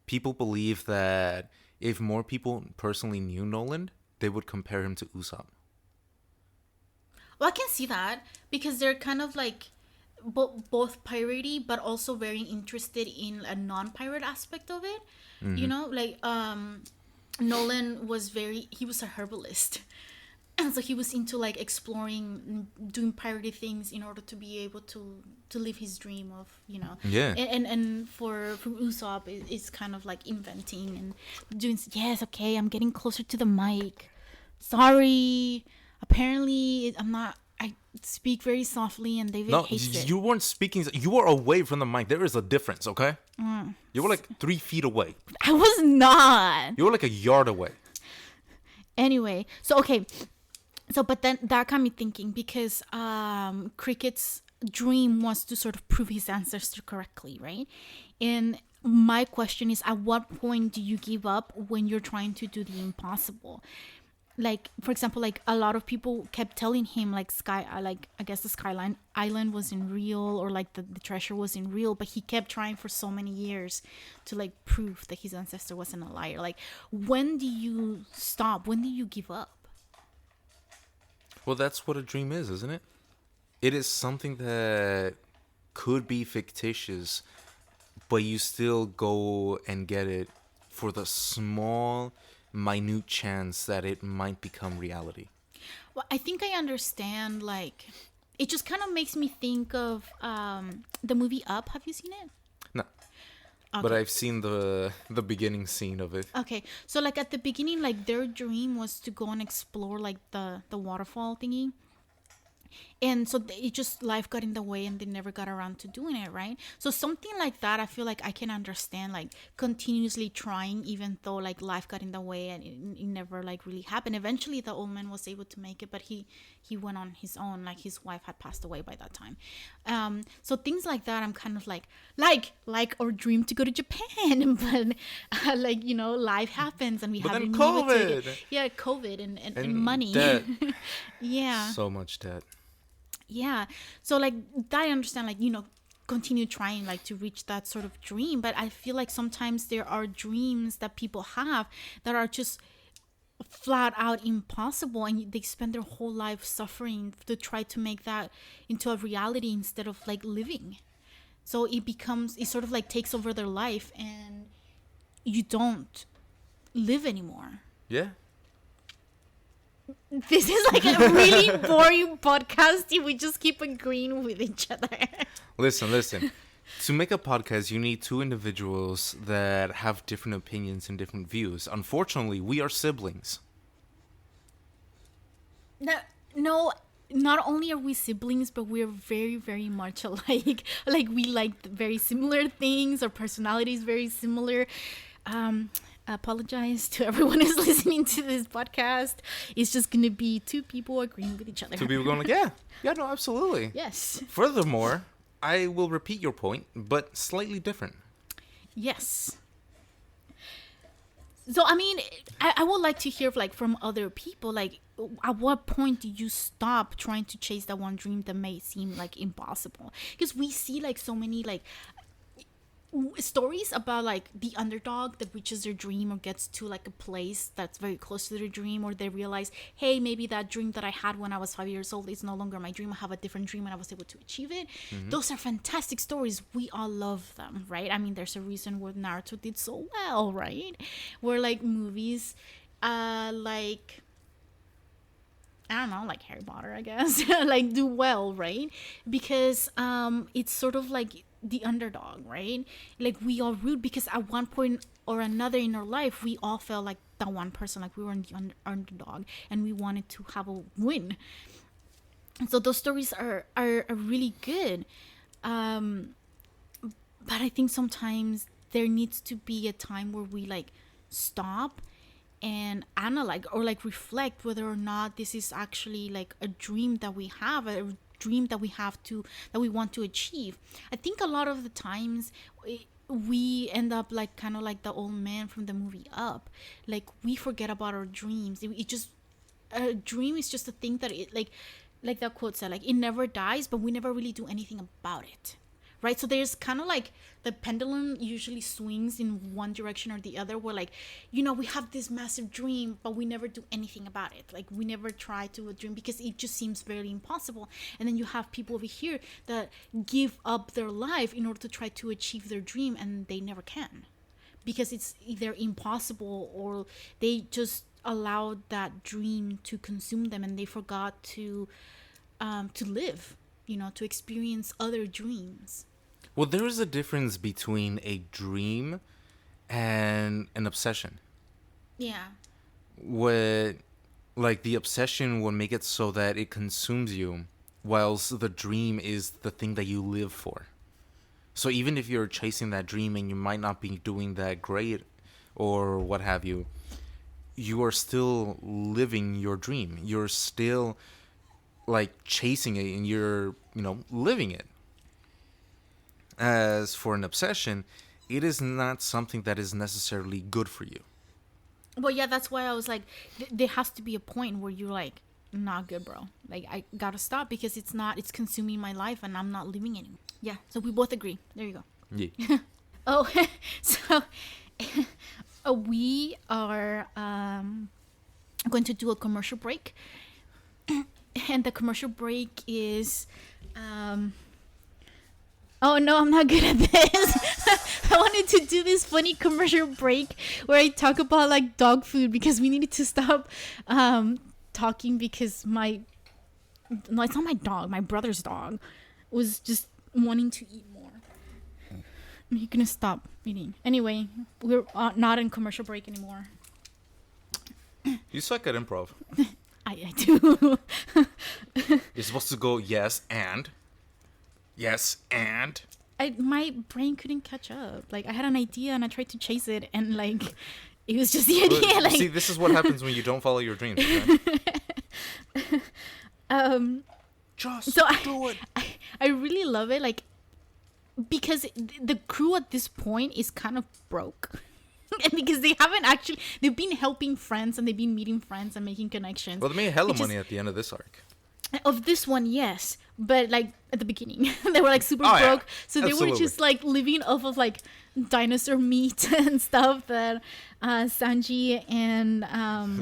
People believe that if more people personally knew Nolan, they would compare him to Usopp. Well, I can see that because they're kind of like both piratey, but also very interested in a non-pirate aspect of it. You know, like Nolan was he was a herbalist. And so he was into like exploring, doing piratey things in order to be able to live his dream of, you know. Yeah. And for Usopp, it's kind of like inventing and doing. Yes, okay, I'm getting closer to the mic. Sorry, apparently I'm not. I speak very softly, and David No, hates it. you weren't speaking. You were away from the mic. There is a difference, okay? You were like 3 feet away. I was not. You were like a yard away. Anyway, so okay. So, but then that got me thinking because Cricket's dream was to sort of prove his ancestor correctly, right? And my question is, at what point do you give up when you're trying to do the impossible? Like, for example, like a lot of people kept telling him like I guess the Skyline Island wasn't real, or like the treasure wasn't real, but he kept trying for so many years to like prove that his ancestor wasn't a liar. Like, when do you stop? When do you give up? Well, that's what a dream is, isn't it? It is something that could be fictitious, but you still go and get it for the small, minute chance that it might become reality. Well, I think I understand. Like, it just kind of makes me think of the movie Up. Have you seen it? No. Okay. But I've seen the beginning scene of it. Okay, so like at the beginning, like their dream was to go and explore like the waterfall thingy. And so it just, life got in the way and they never got around to doing it, right? So something like that, I feel like I can understand, like continuously trying even though like life got in the way and it never like really happened. Eventually the old man was able to make it, but he went on his own, like his wife had passed away by that time. So things like that, I'm kind of like our dream to go to Japan, but like, you know, life happens and we But haven't then been able to COVID. yeah, COVID and money. Debt. Yeah. So much debt. Yeah. So like I understand, like, you know, continue trying like to reach that sort of dream, but I feel like sometimes there are dreams that people have that are just flat out impossible, and they spend their whole life suffering to try to make that into a reality instead of like living. So it sort of like takes over their life and you don't live anymore. Yeah. This is like a really boring podcast if we just keep agreeing with each other. Listen. To make a podcast, you need two individuals that have different opinions and different views. Unfortunately, we are siblings. No, not only are we siblings, but we're very, very much alike. Like, we like very similar things. Our personality is very similar. Apologize to everyone who's listening to this podcast. It's just gonna be two people agreeing with each other. Two people going like, yeah, no, absolutely. Yes. Furthermore, I will repeat your point, but slightly different. Yes. So, I mean, I would like to hear like from other people, like, at what point do you stop trying to chase that one dream that may seem like impossible? Because we see like so many like stories about like the underdog that reaches their dream or gets to like a place that's very close to their dream, or they realize, hey, maybe that dream that I had when I was 5 years old is no longer my dream. I have a different dream and I was able to achieve it. Those are fantastic stories. We all love them, right? I mean, there's a reason why Naruto did so well, right? Where like movies like, I don't know, like Harry Potter, I guess, like do well, right? Because it's sort of like the underdog, right? Like, we all root because at one point or another in our life, we all felt like that one person, like we were in the underdog and we wanted to have a win. And so those stories are really good. But I think sometimes there needs to be a time where we like stop and analyze or like reflect whether or not this is actually like a dream that we have, a dream that we want to achieve. I think a lot of the times we end up like kind of like the old man from the movie Up. Like, we forget about our dreams. It just, a dream is just a thing that it like that quote said, like, it never dies, but we never really do anything about it, right? So there's kind of like the pendulum usually swings in one direction or the other, where like, you know, we have this massive dream, but we never do anything about it. Like, we never try to dream because it just seems very impossible. And then you have people over here that give up their life in order to try to achieve their dream, and they never can because it's either impossible or they just allowed that dream to consume them, and they forgot to live, to experience other dreams. Well, there is a difference between a dream and an obsession. Yeah. What, like, the obsession will make it so that it consumes you, whilst the dream is the thing that you live for. So even if you're chasing that dream and you might not be doing that great or what have you, you are still living your dream. You're still, like, chasing it, and you're, living it. As for an obsession, it is not something that is necessarily good for you. Well, yeah, that's why I was like, there has to be a point where you're like, not good, bro. Like, I gotta stop, because it's consuming my life and I'm not living anymore. Yeah, so we both agree. There you go. Yeah. Oh, so we are going to do a commercial break. And the commercial break is... oh, no, I'm not good at this. I wanted to do this funny commercial break where I talk about, like, dog food, because we needed to stop talking because no, it's not my dog. My brother's dog was just wanting to eat more. You're gonna stop eating. Anyway, we're not in commercial break anymore. You suck at improv. I do. You're supposed to go yes and. Yes and. My brain couldn't catch up. Like, I had an idea and I tried to chase it, and like, it was just the idea. Like... See, this is what happens when you don't follow your dreams. Okay? Just do it. I really love it, like, because the crew at this point is kind of broke. And because they've been helping friends and they've been meeting friends and making connections. Well, they made hella money at the end of this arc. Of this one, yes. But, like, at the beginning, they were, like, super broke. Yeah. So they were just, like, living off of, like, dinosaur meat and stuff that Sanji and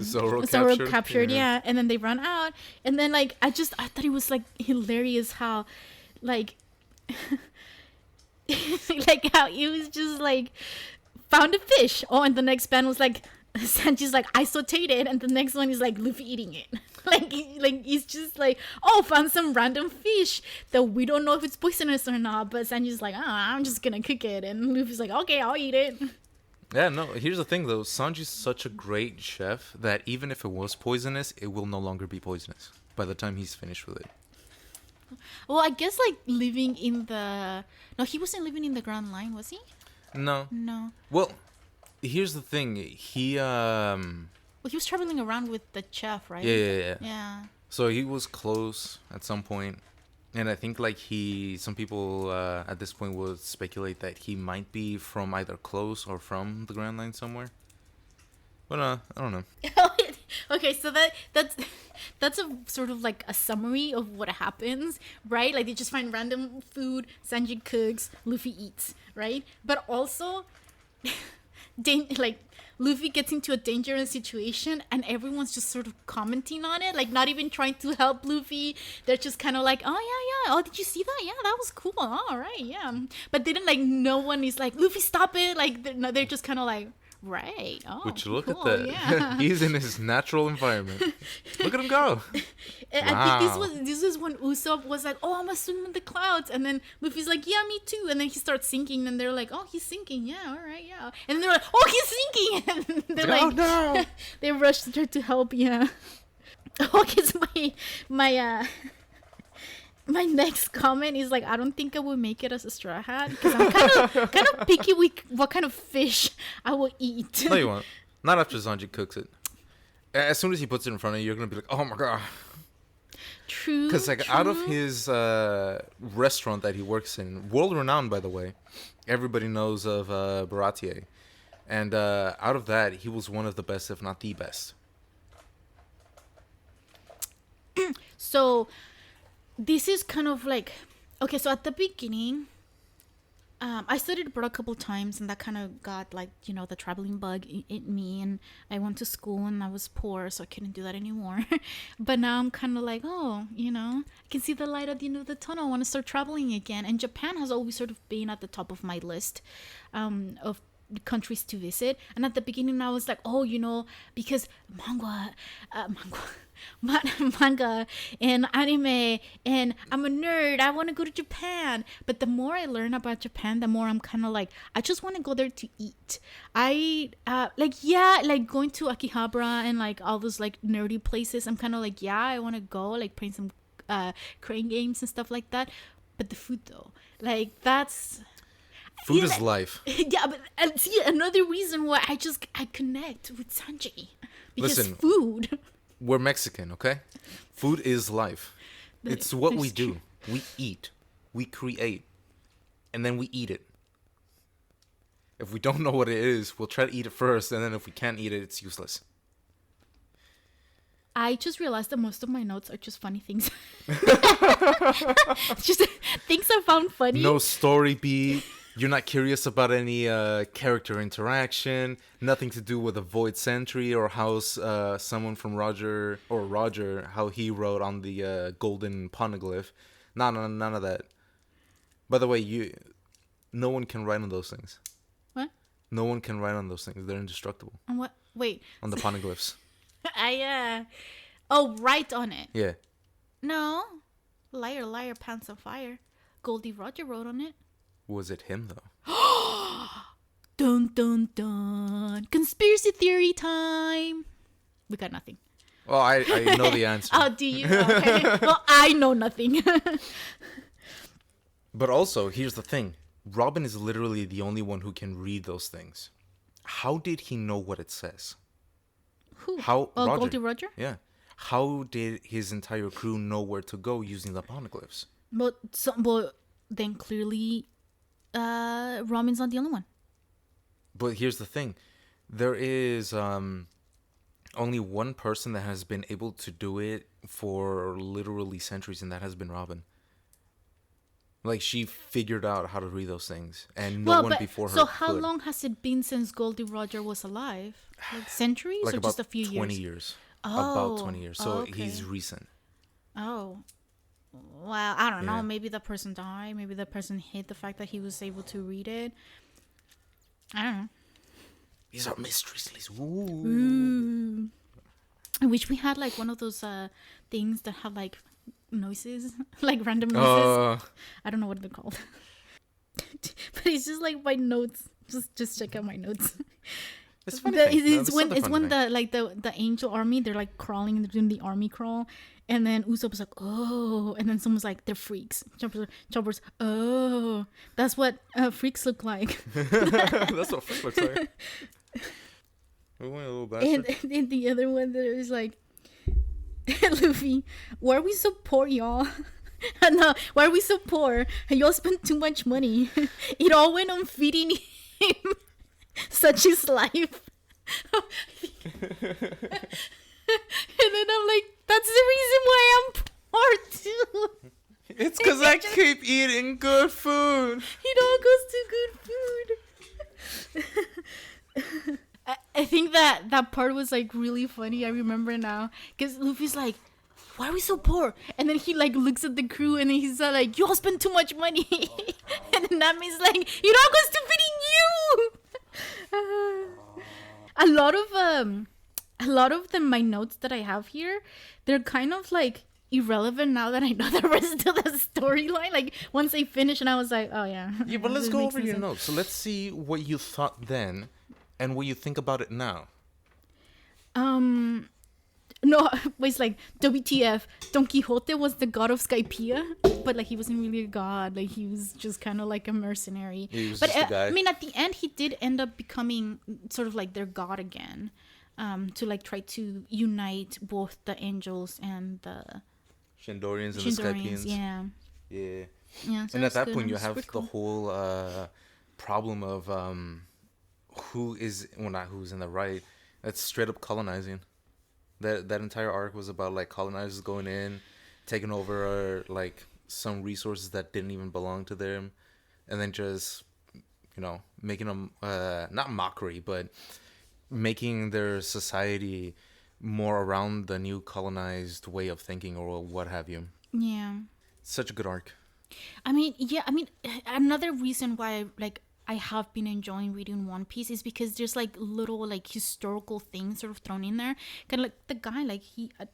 Zoro captured. Yeah. And then they ran out. And then, like, I thought it was, like, hilarious how, like, like, how it was just, like, found a fish. Oh, and the next band was, like, Sanji's like, I sauteed it, and the next one is like Luffy eating it. like he's just like, oh, found some random fish that we don't know if it's poisonous or not, but Sanji's like, I'm just gonna cook it, and Luffy's like, okay, I'll eat it. Yeah, no, here's the thing though, Sanji's such a great chef that even if it was poisonous, it will no longer be poisonous by the time he's finished with it. Well, I guess, like, living in the... No, he wasn't living in the Grand Line, was he? No. Well, here's the thing. Well, he was traveling around with the chef, right? Yeah. So he was close at some point, and I think, like, some people at this point would speculate that he might be from either close or from the Grand Line somewhere. But I don't know. Okay, so that's a sort of like a summary of what happens, right? Like, they just find random food, Sanji cooks, Luffy eats, right? But also, like, Luffy gets into a dangerous situation and everyone's just sort of commenting on it, like, not even trying to help Luffy. They're just kind of like, oh yeah, oh, did you see that? Yeah, that was cool. All right, yeah. But they didn't, like, no one is like, Luffy, stop it. Like, they're just kind of like, right. Oh, which, look cool, at that. Yeah. He's in his natural environment. Look at him go. I think this was when Usopp was like, oh, I'm gonna swim in the clouds, and then Luffy's like, yeah, me too, and then he starts sinking, and they're like, oh, he's sinking, yeah, all right, yeah, and then they're like, oh, he's sinking, and they're like, oh no. They rush to help, yeah. Okay, so my next comment is like, I don't think I will make it as a Straw Hat, because I'm kind of picky with what kind of fish I will eat. No, you won't. Not after Sanji cooks it. As soon as he puts it in front of you, you're gonna be like, oh my god. True. Because, like, out of his restaurant that he works in, world renowned, by the way, everybody knows of Baratier, and out of that, he was one of the best, if not the best. So this is kind of like, okay, so at the beginning, I studied abroad a couple times, and that kind of got, like, you know, the traveling bug in me, and I went to school and I was poor, so I couldn't do that anymore. But now I'm kind of like, oh, you know, I can see the light at the end of the tunnel. I want to start traveling again. And Japan has always sort of been at the top of my list of countries to visit. And at the beginning, I was like, oh, because manga and anime, and I'm a nerd. I want to go to Japan. But the more I learn about Japan, the more I'm kind of like, I just want to go there to eat. Like going to Akihabara and like all those like nerdy places. I'm kind of like, yeah, I want to go like play some crane games and stuff like that. But the food though, like that's Food is life. Yeah, but see, another reason why I connect with Sanji, because Listen, food. We're Mexican, okay? Food is life. It's what we do. We eat, we create, and then we eat it. If we don't know what it is, we'll try to eat it first, and then if we can't eat it, it's useless. I just realized that most of my notes are just funny things. Just things I found funny. No story beat. You're not curious about any character interaction. Nothing to do with a void sentry or how someone from Roger, how he wrote on the golden poneglyph. None of that. By the way, no one can write on those things. What? No one can write on those things. They're indestructible. On what? Wait. On the poneglyphs. Write on it. Yeah. No. Liar, liar, pants on fire. Goldie Roger wrote on it. Was it him, though? Dun, dun, dun. Conspiracy theory time. We got nothing. Well, I know the answer. Oh, do you? Okay. Well, I know nothing. But also, here's the thing. Robin is literally the only one who can read those things. How did he know what it says? Who? Roger. Goldie Roger? Yeah. How did his entire crew know where to go using the poneglyphs? But then clearly, Robin's not the only one. But here's the thing. There is only one person that has been able to do it for literally centuries, and that has been Robin. Like, she figured out how to read those things, and no one before her So how could. long has it been since Goldie Roger was alive? Like centuries Like or about just a few 20 years? years. Oh, About 20 years. So okay. he's recent. Oh. Well, I don't Yeah. know. Maybe the person died. Maybe the person hid the fact that he was able to read it. I don't know. These are mysteries, Liz. Ooh. Ooh. I wish we had like one of those things that have like noises, like random noises. I don't know what they're called. But it's just like my notes. Just check out my notes. It's funny. It's when the angel army, they're like crawling and they're doing the army crawl, and then Usopp's like, oh, and then someone's like, they're freaks. Chopper's oh, that's what freaks look like. That's what freak looks like. We went a little bastard. And the other one that is like, Luffy, why are we so poor, y'all? No, why are we so poor? Y'all spent too much money. It all went on feeding him. Such is life. And then I'm like, that's the reason why I'm poor too. It's because I keep eating good food. It all goes to good food. I think that part was like really funny. I remember now because Luffy's like, why are we so poor? And then he like looks at the crew and he's like, you all spend too much money. And then Nami's like, it all goes to feeding you. A lot of my notes that I have here, they're kind of like irrelevant now that I know the rest of the storyline. Like once I finish, and I was like, oh yeah. Yeah, but let's go over your notes. So let's see what you thought then, and what you think about it now. No, it's like WTF. Don Quixote was the god of Skypiea, but like he wasn't really a god. Like he was just kind of like a mercenary. He was but just a guy. I mean, at the end, he did end up becoming sort of like their god again, to like try to unite both the angels and the Shandorians and the Skypians. Yeah. Yeah. Yeah. So And at that good. point, you It's have pretty the cool. whole problem of who's in the right. That's straight up colonizing. That entire arc was about like colonizers going in, taking over like some resources that didn't even belong to them, and then just making them not mockery, but making their society more around the new colonized way of thinking or what have you. Yeah. Such a good arc. I mean, another reason why I I have been enjoying reading One Piece is because there's like little like historical things sort of thrown in there. Kind of like the guy, like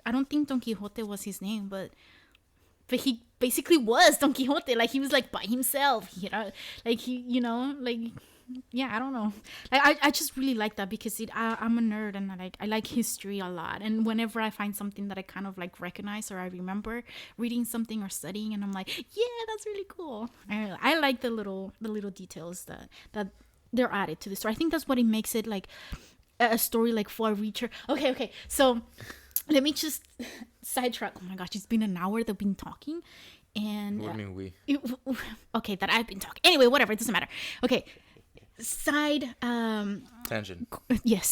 I don't think Don Quixote was his name, but he basically was Don Quixote. Like he was like by himself, like like yeah, I don't know. Like I just really like that because I'm a nerd and I like history a lot. And whenever I find something that I kind of like recognize or I remember reading something or studying, and I'm like, yeah, that's really cool. I like the little details that they're added to the story. I think that's what it makes it like a story like for a reader. Okay, so let me just sidetrack. Oh my gosh, it's been an hour that we've been talking. And What do you mean we? Okay, that I've been talking. Anyway, whatever, it doesn't matter. Okay, Tangent. Yes,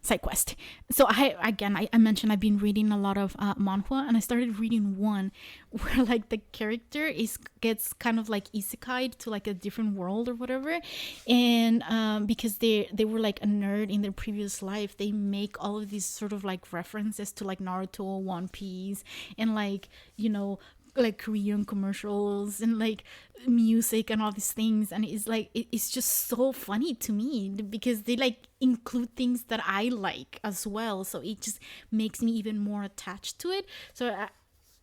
side quest. So I mentioned I've been reading a lot of manhwa, and I started reading one where like the character gets kind of like isekai'd to like a different world or whatever, and because they were like a nerd in their previous life, they make all of these sort of like references to like Naruto, One Piece, and like like Korean commercials and like music and all these things, and it's like it's just so funny to me because they like include things that I like as well, so it just makes me even more attached to it. So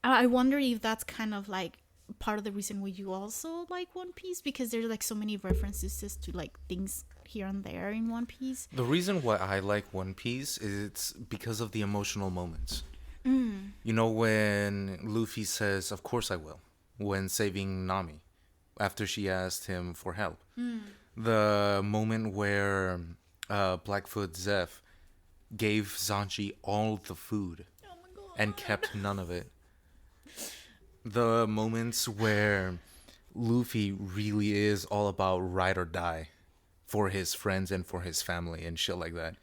I wonder if that's kind of like part of the reason why you also like One Piece, because there's like so many references to like things here and there in One Piece. The reason why I like One Piece is it's because of the emotional moments. You know, when Luffy says, "Of course I will," when saving Nami after she asked him for help. The moment where Blackfoot Zeph gave Sanji all the food and kept none of it. The moments where Luffy really is all about ride or die for his friends and for his family and shit like that.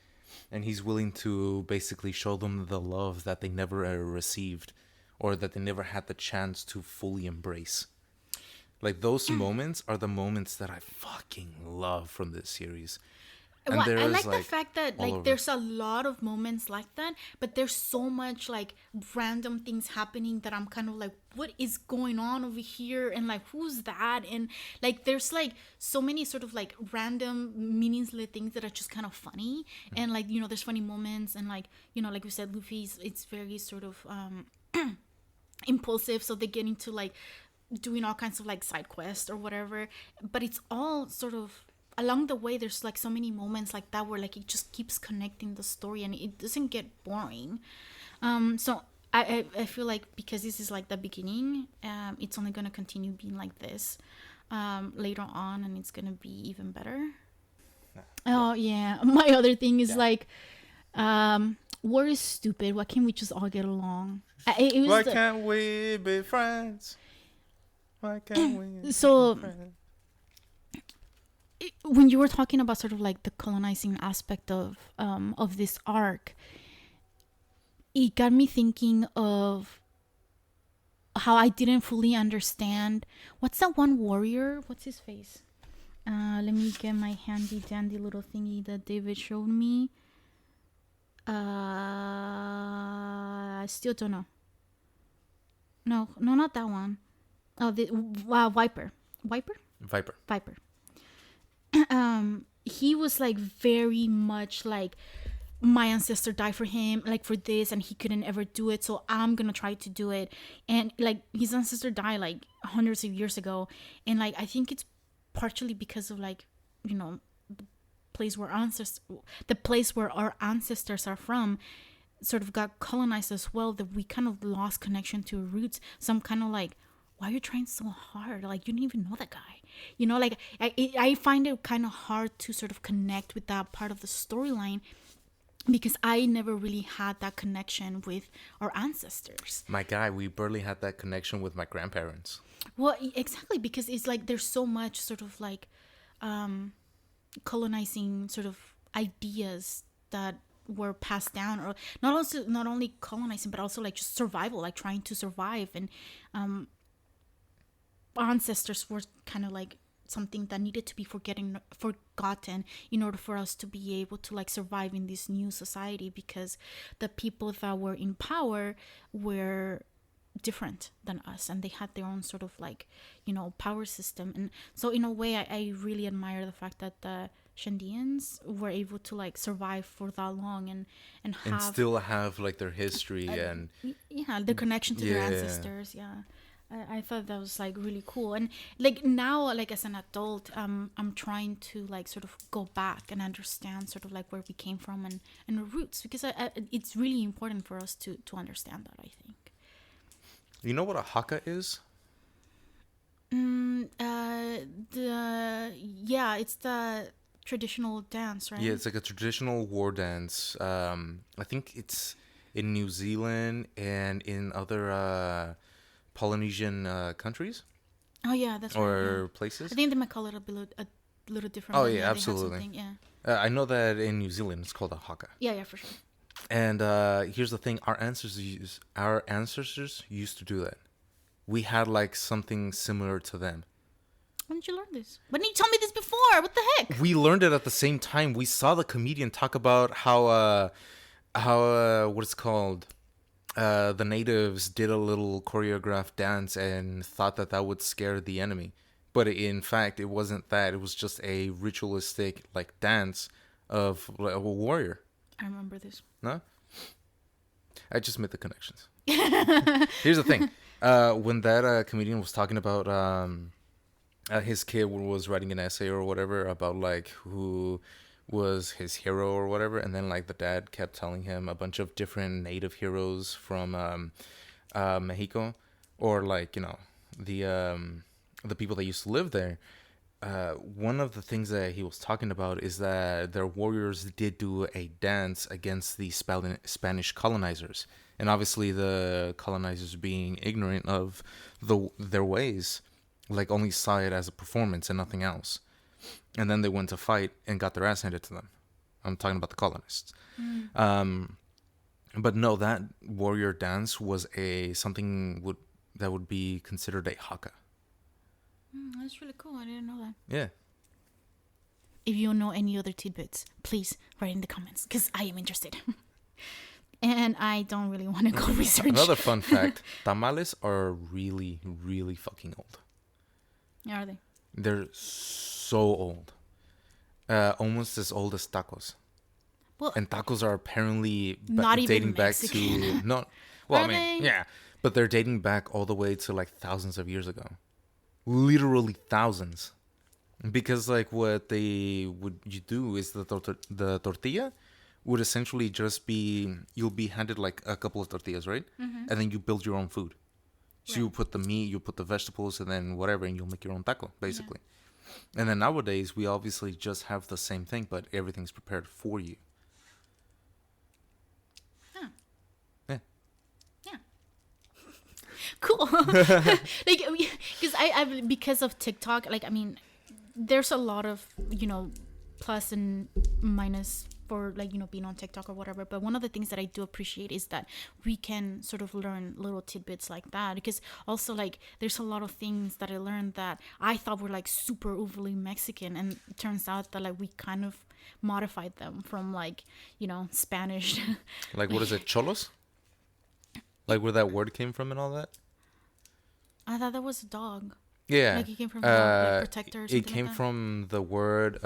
And he's willing to basically show them the love that they never received or that they never had the chance to fully embrace. Like, those moments are the moments that I fucking love from this series. And Well, I there's, like the fact that all like over. there's a lot of moments like that, but there's so much like random things happening that I'm kind of like, what is going on over here, and like who's that, and like there's like so many sort of like random meaningless things that are just kind of funny, and like there's funny moments, and like like we said, Luffy's it's very sort of impulsive, so they get into like doing all kinds of like side quests or whatever, but it's all sort of along the way. There's like so many moments like that where like it just keeps connecting the story and it doesn't get boring. So I feel like because this is like the beginning, it's only gonna continue being like this later on, and it's gonna be even better. Oh yeah, my other thing is like war is stupid, why can't we just all get along? It was Why can't we be friends? Why can't we So- be friends? when you were talking about sort of like the colonizing aspect of this arc, it got me thinking of how I didn't fully understand what's that one warrior, what's his face, let me get my handy dandy little thingy that David showed me. I still don't know. No, not that one. Oh, the Viper. He was like very much like, my ancestor died for him, like for this, and he couldn't ever do it, so I'm gonna try to do it. And like his ancestor died like hundreds of years ago, and like I think it's partially because of like the place where our ancestors are from sort of got colonized as well, that we kind of lost connection to our roots. So I'm kind of like, why are you trying so hard? Like, you didn't even know that guy. Like I find it kind of hard to sort of connect with that part of the storyline because I never really had that connection with our ancestors. My guy, we barely had that connection with my grandparents. Well, exactly, because it's like there's so much sort of like colonizing sort of ideas that were passed down, or not only colonizing but also like just survival, like trying to survive, and our ancestors were kind of like something that needed to be forgotten in order for us to be able to like survive in this new society, because the people that were in power were different than us, and they had their own sort of like, power system. And so in a way, I really admire the fact that the Shandians were able to like survive for that long and have still have like their history and the connection to their ancestors. I thought that was like really cool. And like now, like as an adult, I'm trying to like sort of go back and understand sort of like where we came from and our roots, because it's really important for us to understand that, I think. You know what a haka is? It's the traditional dance, right? Yeah, it's like a traditional war dance. I think it's in New Zealand and in other Polynesian countries. Oh yeah, that's right. Or places. I think they might call it a little different. Oh yeah, absolutely. I know that in New Zealand it's called a haka. Yeah, for sure. And here's the thing: our ancestors used to do that. We had like something similar to them. When did you learn this? Why didn't you tell me this before? What the heck? We learned it at the same time. We saw the comedian talk about how what it's called. The natives did a little choreographed dance and thought that would scare the enemy. But in fact, it wasn't that. It was just a ritualistic like dance of a warrior. I remember this. No? I just made the connections. Here's the thing. When that comedian was talking about his kid was writing an essay or whatever about like who was his hero or whatever, and then like the dad kept telling him a bunch of different native heroes from Mexico, or like the people that used to live there. One of the things that he was talking about is that their warriors did do a dance against the Spanish colonizers, and obviously the colonizers, being ignorant of their ways, like only saw it as a performance and nothing else. And then they went to fight and got their ass handed to them. I'm talking about the colonists. But no, that warrior dance was something that would be considered a haka. That's really cool. I didn't know that. Yeah. If you know any other tidbits, please write in the comments, because I am interested. And I don't really want to go research. Another fun fact: tamales are really, really fucking old. Are they? They're so old. Almost as old as tacos. Well, and tacos are apparently not even dating back Mexican. to no. Well, Are I mean, they? yeah, but they're dating back all the way to like thousands of years ago, literally thousands. Because like what you do is the tortilla would essentially just be, you'll be handed like a couple of tortillas, right? Mm-hmm. And then you build your own food. So you put the meat, you put the vegetables, and then whatever, and you'll make your own taco, basically. Yeah. And then nowadays, we obviously just have the same thing, but everything's prepared for you. Huh. Yeah. Yeah. Cool. Like, because of TikTok, like, I mean, there's a lot of, plus and minus for like, being on TikTok or whatever. But one of the things that I do appreciate is that we can sort of learn little tidbits like that, because also like there's a lot of things that I learned that I thought were like super overly Mexican, and it turns out that like we kind of modified them from like, Spanish. Like, what is it? Cholos? Like where that word came from and all that? I thought that was a dog. Yeah. Like it came from like protector or something. It came like from the word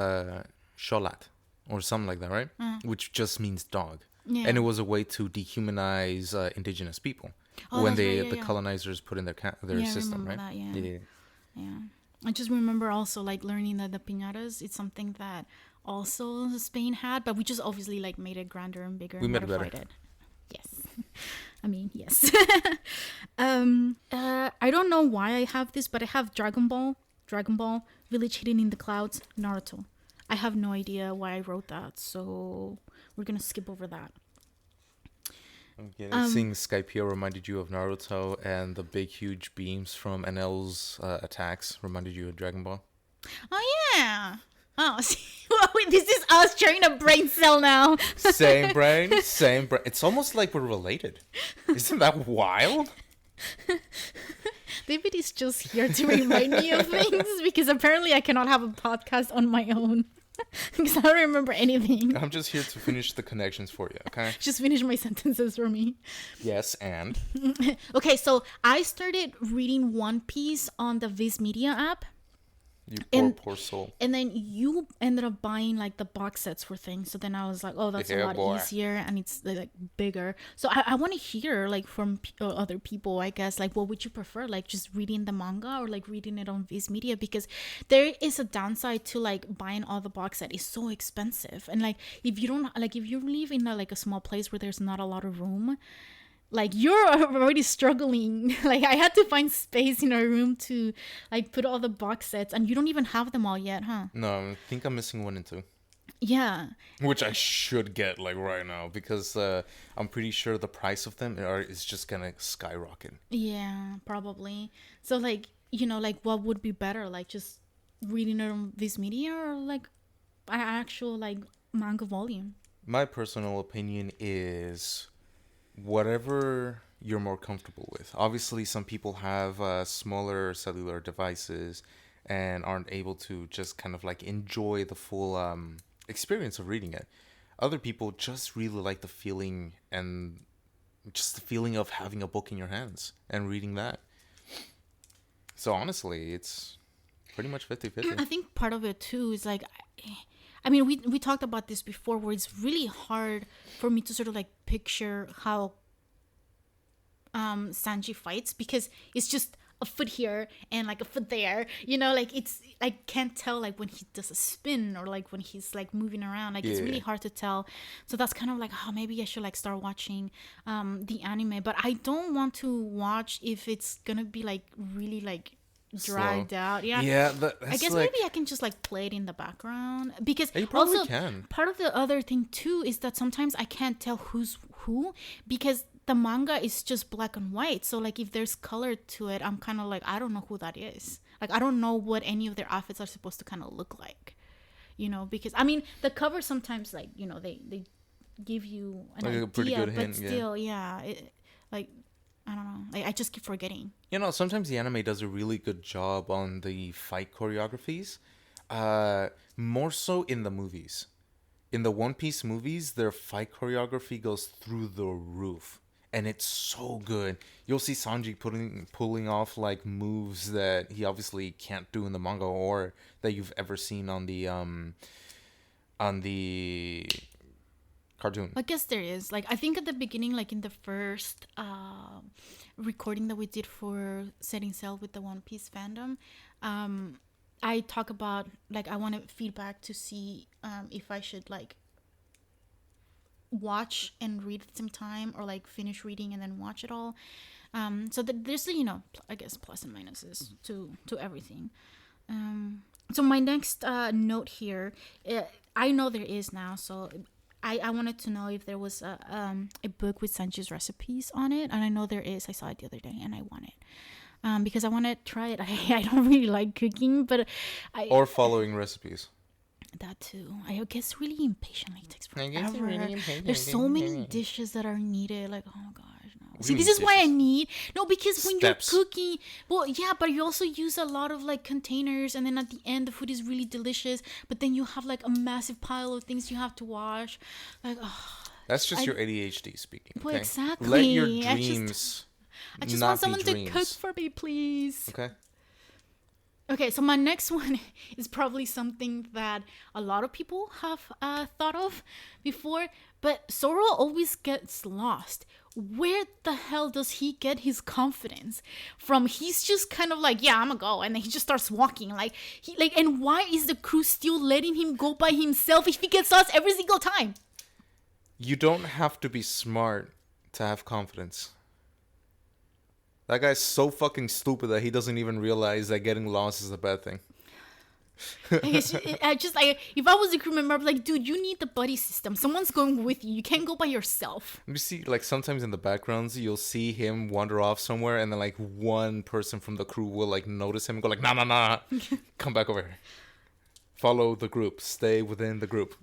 cholat or something like that, right? Which just means dog. Yeah. And it was a way to dehumanize indigenous people when the colonizers put in their system, right? That, yeah. I just remember also like learning that the piñatas, it's something that also Spain had, but we just obviously like made it grander and bigger. We made it better. Yes. I mean, yes. I don't know why I have this, but I have Dragon Ball, Village Hidden in the Clouds, Naruto. I have no idea why I wrote that, so we're gonna skip over that. Okay, seeing Skypiea reminded you of Naruto, and the big huge beams from NL's attacks reminded you of Dragon Ball. Oh yeah. Oh, see, wait, this is us sharing a brain cell now. Same brain. It's almost like we're related. Isn't that wild? David is just here to remind me of things, because apparently I cannot have a podcast on my own. Because I don't remember anything. I'm just here to finish the connections for you, okay? Just finish my sentences for me. Yes, and? Okay, so I started reading One Piece on the Viz Media app. You poor soul. And then you ended up buying like the box sets for things. So then I was like, oh, that's a lot easier and it's like bigger. So I want to hear like from other people, I guess, like what would you prefer? Like just reading the manga or like reading it on Viz Media? Because there is a downside to like buying all the box set. It's so expensive. And like if you don't like if you live in like a small place where there's not a lot of room, like you're already struggling. Like I had to find space in our room to like put all the box sets, and you don't even have them all yet, huh? No, I think I'm missing 1 and 2. Yeah. Which I should get like right now because I'm pretty sure the price of them is just gonna skyrocket. Yeah, probably. So like, you know, like what would be better? Like just reading it on Viz Media or like an actual like manga volume? My personal opinion is whatever you're more comfortable with. Obviously, some people have smaller cellular devices and aren't able to just kind of like enjoy the full experience of reading it. Other people just really like the feeling and just the feeling of having a book in your hands and reading that. So honestly, it's pretty much 50-50. I think part of it too is like, I mean, we talked about this before, where it's really hard for me to sort of like picture how Sanji fights, because it's just a foot here and like a foot there, you know, like it's, I can't tell like when he does a spin or like when he's like moving around, like it's really hard to tell. So that's kind of like, oh, maybe I should like start watching the anime, but I don't want to watch if it's gonna be like really like dragged out. I guess like, maybe I can just like play it in the background, because also part of the other thing too is that sometimes I can't tell who's who, because the manga is just black and white. So like if there's color to it, I'm kind of like, I don't know who that is. Like I don't know what any of their outfits are supposed to kind of look like, you know, because I mean the cover sometimes, like, you know, they give you an like idea, a pretty good but hint, still like I don't know. I just keep forgetting. You know, sometimes the anime does a really good job on the fight choreographies. More so in the movies. In the One Piece movies, their fight choreography goes through the roof. And it's so good. You'll see Sanji pulling off like moves that he obviously can't do in the manga or that you've ever seen on the cartoon. I guess there is. Like, I think at the beginning, like in the first recording that we did for Setting Sail with the One Piece fandom, I talk about, like, I wanted feedback to see if I should, like, watch and read at the same time, or, like, finish reading and then watch it all. So there's, you know, I guess plus and minuses to everything. So my next note here, I know there is now, so I wanted to know if there was a book with Sanji's recipes on it, and I know there is. I saw it the other day, and I want it because I want to try it. I don't really like cooking, but or following recipes. That too. I guess really impatient. Like, it takes forever. There's so many dishes that are needed. Like, oh gosh, no. See, this is why I need because when Steps. you're cooking, well, yeah, but you also use a lot of like containers, and then at the end the food is really delicious. But then you have like a massive pile of things you have to wash. Like, oh, that's just your ADHD speaking. Well, okay? exactly. Let your dreams. I just want someone to cook for me, please. Okay. Okay, so my next one is probably something that a lot of people have thought of before, but Zoro always gets lost. Where the hell does he get his confidence from? He's just kind of like, yeah, I'm gonna go, and then he just starts walking. And why is the crew still letting him go by himself if he gets lost every single time? You don't have to be smart to have confidence. That guy's so fucking stupid that he doesn't even realize that getting lost is a bad thing. If I was a crew member, I'd be like, dude, you need the buddy system. Someone's going with you. You can't go by yourself. You see, like, sometimes in the backgrounds, you'll see him wander off somewhere, and then, like, one person from the crew will, like, notice him and go, like, nah. Come back over here. Follow the group. Stay within the group.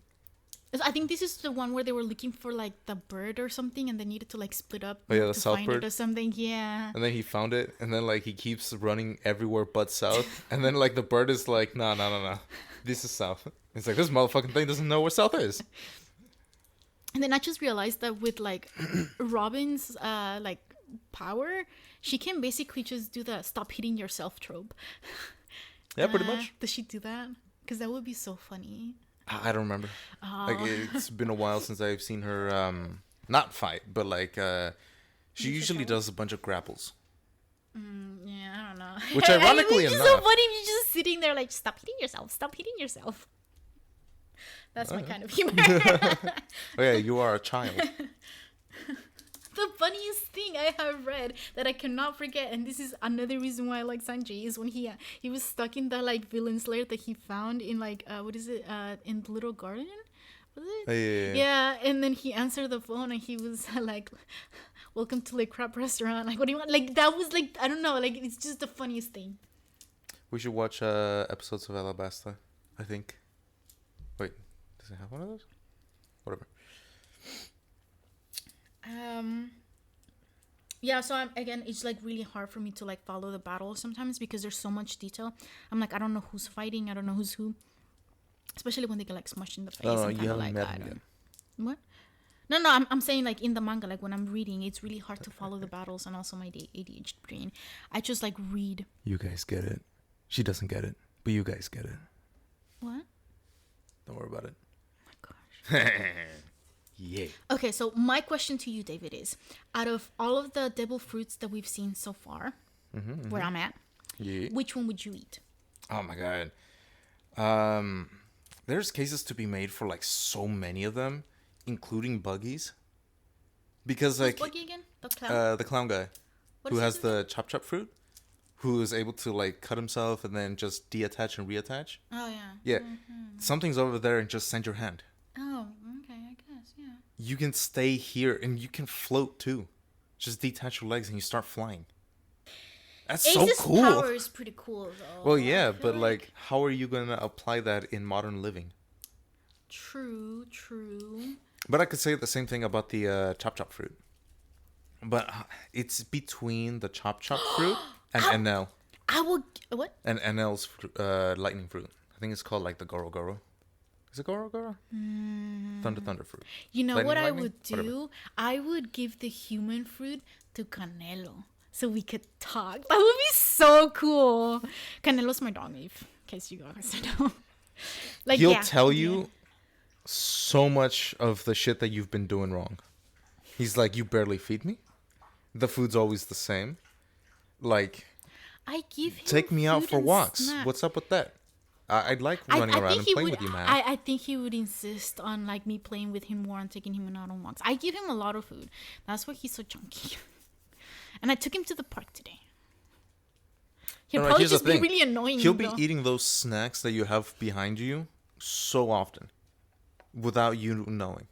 I think this is the one where they were looking for like the bird or something, and they needed to like split up the to south find bird it or something. Yeah. And then he found it, and then like he keeps running everywhere but south, and then like the bird is like, nah. This is south. It's like, this motherfucking thing doesn't know where south is. And then I just realized that with like Robin's like power, she can basically just do the stop hitting yourself trope. Yeah, pretty much. Does she do that? Because that would be so funny. I don't remember. Like, it's been a while since I've seen her not fight, but like she usually does a bunch of grapples. Yeah, I don't know. Which ironically it's enough, so funny. You're just sitting there like, stop hitting yourself. Stop hitting yourself. That's my kind of humor. oh yeah, you are a child. The funniest thing I have read that I cannot forget, and this is another reason why I like Sanjay, is when he was stuck in that like villain's lair that he found in like what is it in the little garden, was it? Oh, yeah. Yeah, and then he answered the phone and he was like, "Welcome to like crap restaurant." Like, what do you want? Like that was like, I don't know. Like it's just the funniest thing. We should watch episodes of Alabasta, I think. Wait, does it have one of those? Whatever. Yeah, so again, it's like really hard for me to like follow the battle sometimes because there's so much detail. I'm like, I don't know who's fighting, I don't know who's who, especially when they get like smushed in the face. Oh, I'm you haven't like, met him yet. What? No, I'm saying like in the manga, like when I'm reading, it's really hard to follow the battles, and also my ADHD brain. I just like read. You guys get it. She doesn't get it, but you guys get it. What? Don't worry about it. Oh my gosh. Yeah. Okay, so my question to you, David, is out of all of the devil fruits that we've seen so far, where I'm at, Yeah. which one would you eat? Oh my god. There's cases to be made for like so many of them, including Buggies. Because Who's like Buggy again? The clown guy What who does he has do the chop fruit, who is able to like cut himself and then just deattach and reattach. Oh yeah. Yeah. Something's over there and just send your hand. Oh, okay, I guess, yeah. You can stay here and you can float too. Just detach your legs and you start flying. That's Ace's so cool. power is pretty cool though. Well, I yeah, feel but like, how are you gonna apply that in modern living? True. But I could say the same thing about the chop fruit. But it's between the chop fruit and NL. I will. What? And NL's lightning fruit. I think it's called like the Goro. Is it Goro? Thunder fruit. You know Lightning, what I lightning? would do? Whatever. I would give the human fruit to Canelo so we could talk. That would be so cool. Canelo's my dog, in case you guys know. Like, He'll tell you so much of the shit that you've been doing wrong. He's like, you barely feed me. The food's always the same. Like, I give him take me out food for and walks. snacks. What's up with that? I'd like running around and playing with you, man. I think he would insist on like me playing with him more and taking him out on walks. I give him a lot of food. That's why he's so chunky. And I took him to the park today. He'll No, probably here's the just be thing. really annoying. He'll be though. eating those snacks that you have behind you so often without you knowing.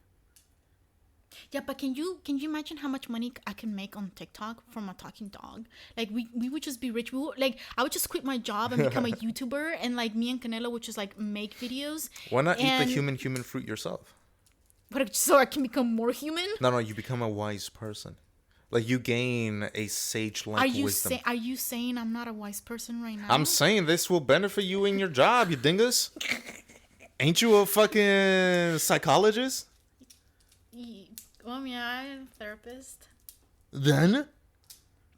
Yeah, but can you imagine how much money I can make on TikTok from a talking dog? Like we would just be rich. We would, like I would just quit my job and become a YouTuber, and like me and Canelo would just like make videos. Why not eat the And- human fruit yourself? But so I can become more human. No, you become a wise person. Like you gain a sage-like wisdom. Are you saying I'm not a wise person right now? I'm saying this will benefit you in your job, you dingus. Ain't you a fucking psychologist? Well, yeah, I'm a therapist. Then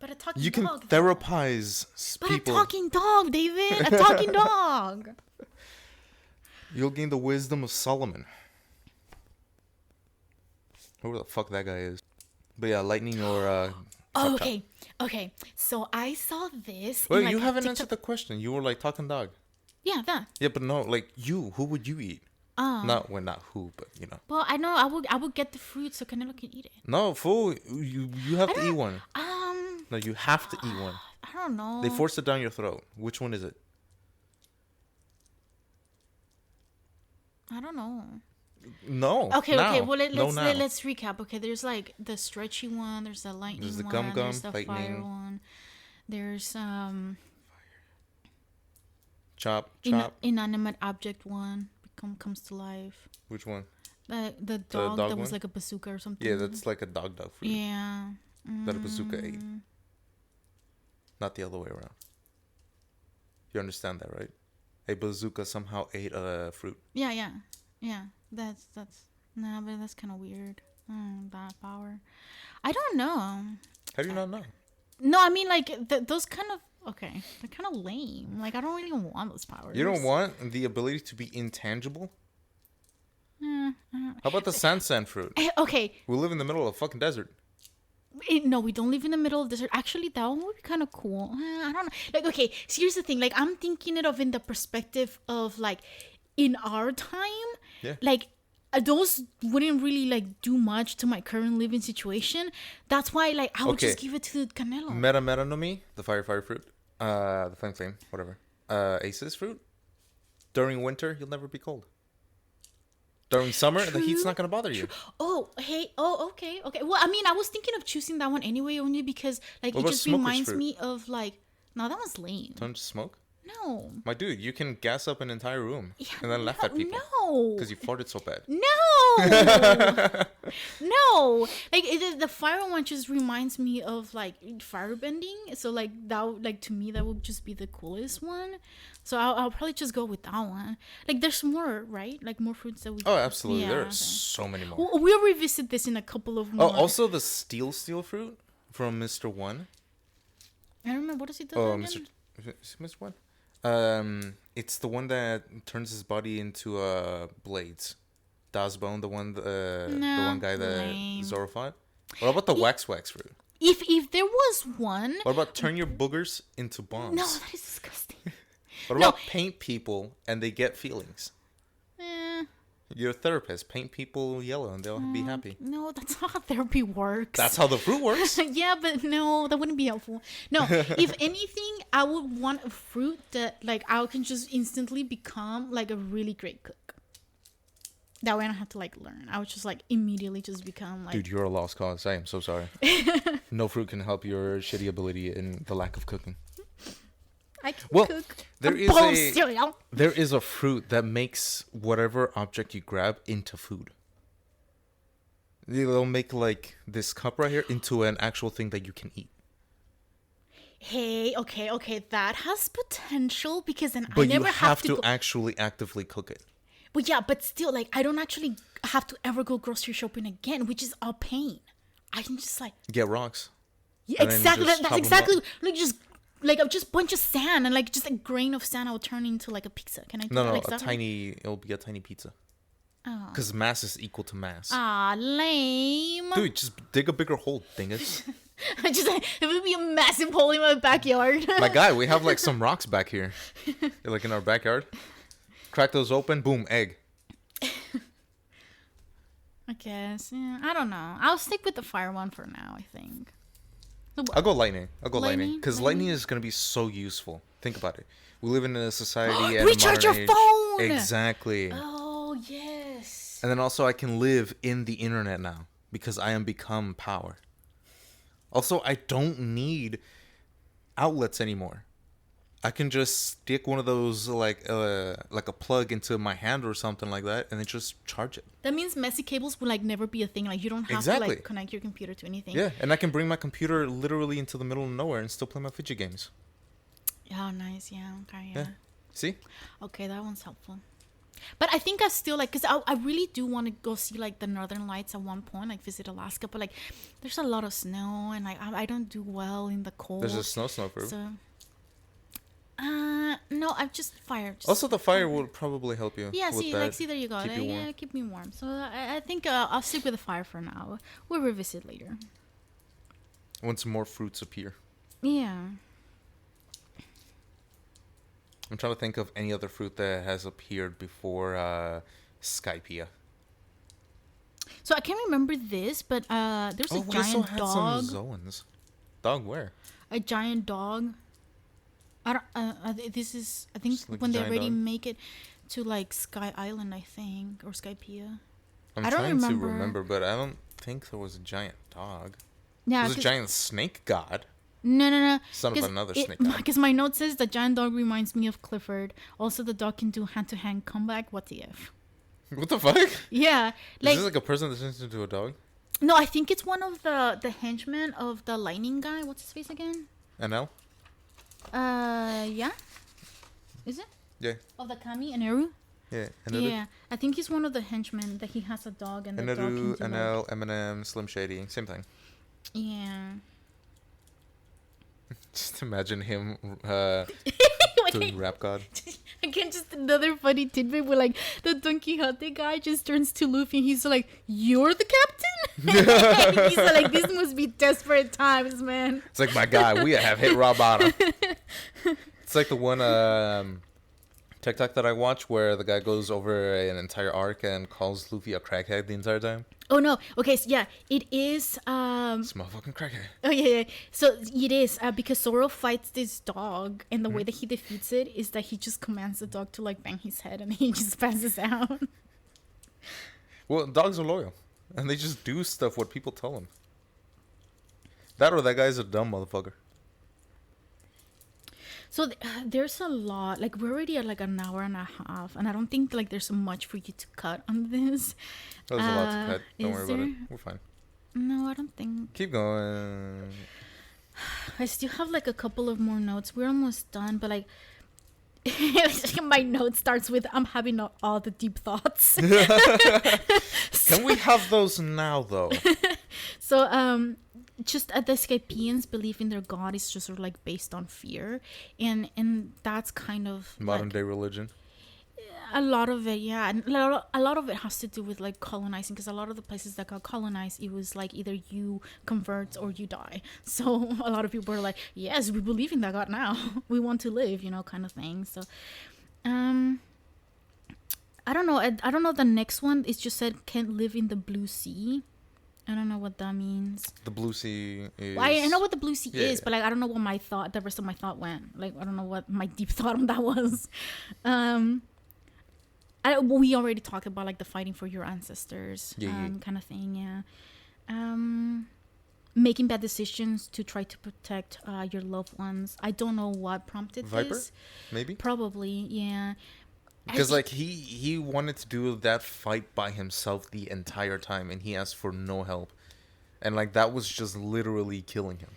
But a talking you can dog. therapize But people. a talking dog, David. A talking dog. You'll gain the wisdom of Solomon. Whoever the fuck that guy is. But yeah, lightning or Oh, chop. okay. So I saw this. Wait, in, like, you haven't TikTok- answered the question. You were like talking dog. Yeah, that. Yeah, but no, like you. Who would you eat? Not who, but you know. Well, I know I would get the fruit so Canelo can eat it. No, fool. You have to eat one. No, you have to eat one. I don't know. They force it down your throat. Which one is it? I don't know. No. Okay. now. Well, No, now. let's recap. Okay, there's like the stretchy one. There's the lightning There's the one. gum, there's the fire lightning. one. There's Chop. inanimate object one comes to life. Which one? The dog dog that was one? like a bazooka or something. Yeah, that's like a dog fruit Yeah. that a bazooka ate. Not the other way around. You understand that, right? a bazooka somehow ate a fruit. Yeah. That's nah, but that's kind of weird. That power. I don't know. How do you not know? No, I mean like those kind of okay. They're kind of lame. Like I don't really want those powers. You don't want the ability to be intangible? How about the sand fruit? Okay. We live in the middle of a fucking desert. No, we don't live in the middle of the desert. Actually, that one would be kind of cool. I don't know. Like, okay, so here's the thing. Like, I'm thinking it of in the perspective of like, in our time, like, those wouldn't really like do much to my current living situation. That's why, like, I would just give it to Canelo. Meta no mi, the fire fruit, the flame, whatever. Aces fruit. During winter, you'll never be cold. During summer, the heat's not gonna bother you. Oh, hey. Oh, okay. Well, I mean, I was thinking of choosing that one anyway, only because like what it just reminds me of like. No, that one's lame. Don't smoke. No. My dude, you can gas up an entire room and then laugh at people. No. Because you farted so bad. No. No. Like the fire one just reminds me of like firebending. So like that, to me, that would just be the coolest one. So I'll probably just go with that one. Like there's more, right? Like more fruits that we. Oh, absolutely. There are so many more. We'll revisit this in a couple of more. Oh, also the steel fruit from Mr. One. I don't remember what does he do. Oh, Mr. One. It's the one that turns his body into blades. Dasbone, the one guy that Zoro fought. What about the wax fruit? If there was one. What about turn your boogers into bombs? No, that is disgusting. What about paint people and they get feelings? You're a therapist. Paint people yellow and they'll be happy. No, that's not how therapy works. That's how the fruit works. Yeah, but no, that wouldn't be helpful. No, if anything, I would want a fruit that like I can just instantly become like a really great cook. That way I don't have to like learn. I would just like immediately just become like. Dude, you're a lost cause. I am so sorry. No fruit can help your shitty ability in the lack of cooking. I can cook there is a fruit that makes whatever object you grab into food. They'll make like this cup right here into an actual thing that you can eat. Hey, okay, that has potential because then but I never you have to go... actually actively cook it. But yeah, but still, like I don't actually have to ever go grocery shopping again, which is a pain. I can just like get rocks. Yeah, exactly. That's exactly like just. Like just bunch of sand and like just a grain of sand, I will turn into like a pizza. Can I do that? Like it'll be a tiny pizza. Oh. Because mass is equal to mass. Ah, lame. Dude, just dig a bigger hole, dingus. It would be a massive hole in my backyard. My guy, we have like some rocks back here. Like in our backyard. Crack those open, boom, egg. I guess. Yeah, I don't know. I'll stick with the fire one for now, I think. I'll go lightning. Because lightning is going to be so useful. Think about it. We live in a society and recharge your phone! Exactly. Oh, yes. And then also I can live in the internet now. Because I am become power. Also, I don't need outlets anymore. I can just stick one of those like a plug into my hand or something like that, and then just charge it. That means messy cables will like never be a thing. Like you don't have to like connect your computer to anything. Yeah, and I can bring my computer literally into the middle of nowhere and still play my fidget games. Oh, nice. Yeah. Okay. Yeah. See? Okay, that one's helpful. But I think I still like, because I really do want to go see like the Northern Lights at one point, like visit Alaska. But like, there's a lot of snow, and like I don't do well in the cold. There's a snow proof. So. No, I've just fired. Also, the fire will probably help you. Yeah, see, there you go. Yeah, keep me warm. So I think I'll stick with the fire for now. We'll revisit later. Once more fruits appear. Yeah. I'm trying to think of any other fruit that has appeared before Skypiea. So I can't remember this, but there's a giant dog. Some Zoans. Dog where? A giant dog. I don't. This is. I think like when they already make it to like Sky Island, I think, or Skypiea. I don't remember, but I don't think there was a giant dog. Yeah, there was a giant snake god. No. Son of another snake god. Because my note says the giant dog reminds me of Clifford. Also, the dog can do hand-to-hand comeback. What the f? What the fuck? Yeah, like. Is this like a person that turns into a dog? No, I think it's one of the henchmen of the lightning guy. What's his face again? NL? Yeah. Is it? Yeah. Of the Kami and Eru? Yeah. Yeah, I think he's one of the henchmen that he has a dog and the dog can do NL, Eminem, Slim Shady, same thing. Yeah. Just imagine him doing Rap God. Again, just another funny tidbit where like the Don Quixote guy just turns to Luffy and he's like, "You're the captain?" He's like, "This must be desperate times, man." It's like, my guy, we have hit rock bottom. It's like the one TikTok that I watch where the guy goes over an entire arc and calls Luffy a crackhead the entire time. Oh no. Okay, so yeah, it is It's motherfucking crackhead. Oh yeah. So it is because Zoro fights this dog, and the way that he defeats it is that he just commands the dog to like bang his head, and he just passes out. Well, dogs are loyal, and they just do stuff what people tell them. That or that guy's a dumb motherfucker. So there's a lot. Like we're already at like an hour and a half, and I don't think like there's so much for you to cut on this. There's a lot to cut. Don't worry about it. there? We're fine. No, I don't think. Keep going. I still have like a couple of more notes. We're almost done, but like my note starts with "I'm having all the deep thoughts." Can we have those now, though? So just the Skypeans believe in their god is just sort of like based on fear, and that's kind of Modern like, day religion. a lot of it, yeah, and a lot of it has to do with like colonizing, because a lot of the places that got colonized, it was like either you convert or you die. So a lot of people were like, yes, we believe in that god now. We want to live, kind of thing. So I don't know. I don't know. The next one is just said can't live in the blue sea. I don't know what that means. The blue sea is... Well, I know what the blue sea is, yeah. but like I don't know what the rest of my thought went. Like I don't know what my deep thought on that was. We already talked about like the fighting for your ancestors, kind of thing. Yeah. Making bad decisions to try to protect your loved ones. I don't know what prompted Viper? this. Maybe? Probably, yeah. Because like he wanted to do that fight by himself the entire time, and he asked for no help, and like that was just literally killing him.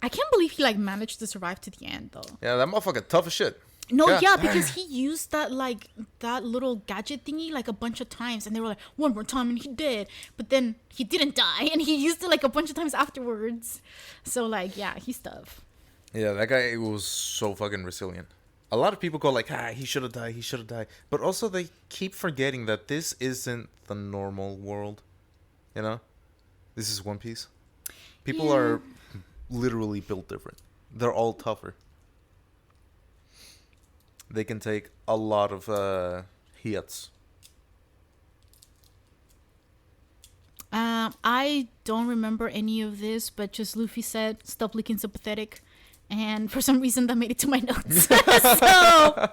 I can't believe he like managed to survive to the end though. Yeah, that motherfucker tough as shit. No, God. yeah, because he used that little gadget thingy like a bunch of times, and they were like one more time, and he did, but then he didn't die, and he used it like a bunch of times afterwards. So like, yeah, he's tough. Yeah, that guy was so fucking resilient. A lot of people go like, he should have died. But also they keep forgetting that this isn't the normal world. You know? This is One Piece. People are literally built different. They're all tougher. They can take a lot of hits. I don't remember any of this, but just Luffy said, stop looking sympathetic. And for some reason that made it to my notes. So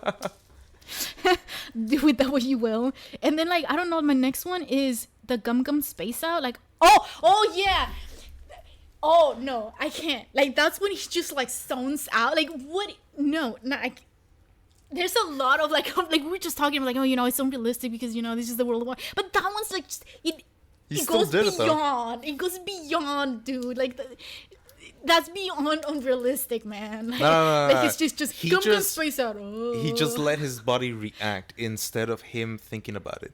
do with that what you will. And then like I don't know, my next one is the Gum Gum Space Out. Like oh yeah. Oh no, I can't. Like that's when he just like zones out. Like what? No, not. There's a lot of like we were just talking about like it's unrealistic because this is the world of war. But that one's like just, it goes beyond. It goes beyond, dude. Like that's beyond unrealistic, man. Like, no. Like it's just he Gum Gum just Space Out. He just let his body react instead of him thinking about it.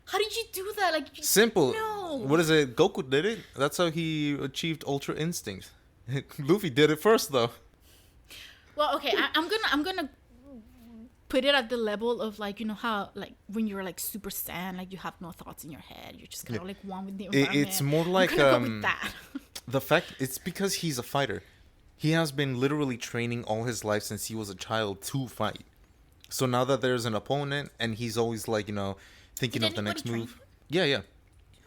How did you do that? Like simple. No. What is it? Goku did it. That's how he achieved Ultra Instinct. Luffy did it first, though. Well, okay. I'm gonna put it at the level of like how like when you're like super saiyan, like you have no thoughts in your head. You're just kind of like one with the environment. It's more like go with that. The fact it's because he's a fighter. He has been literally training all his life since he was a child to fight. So now that there's an opponent and he's always like thinking of the next move. Yeah.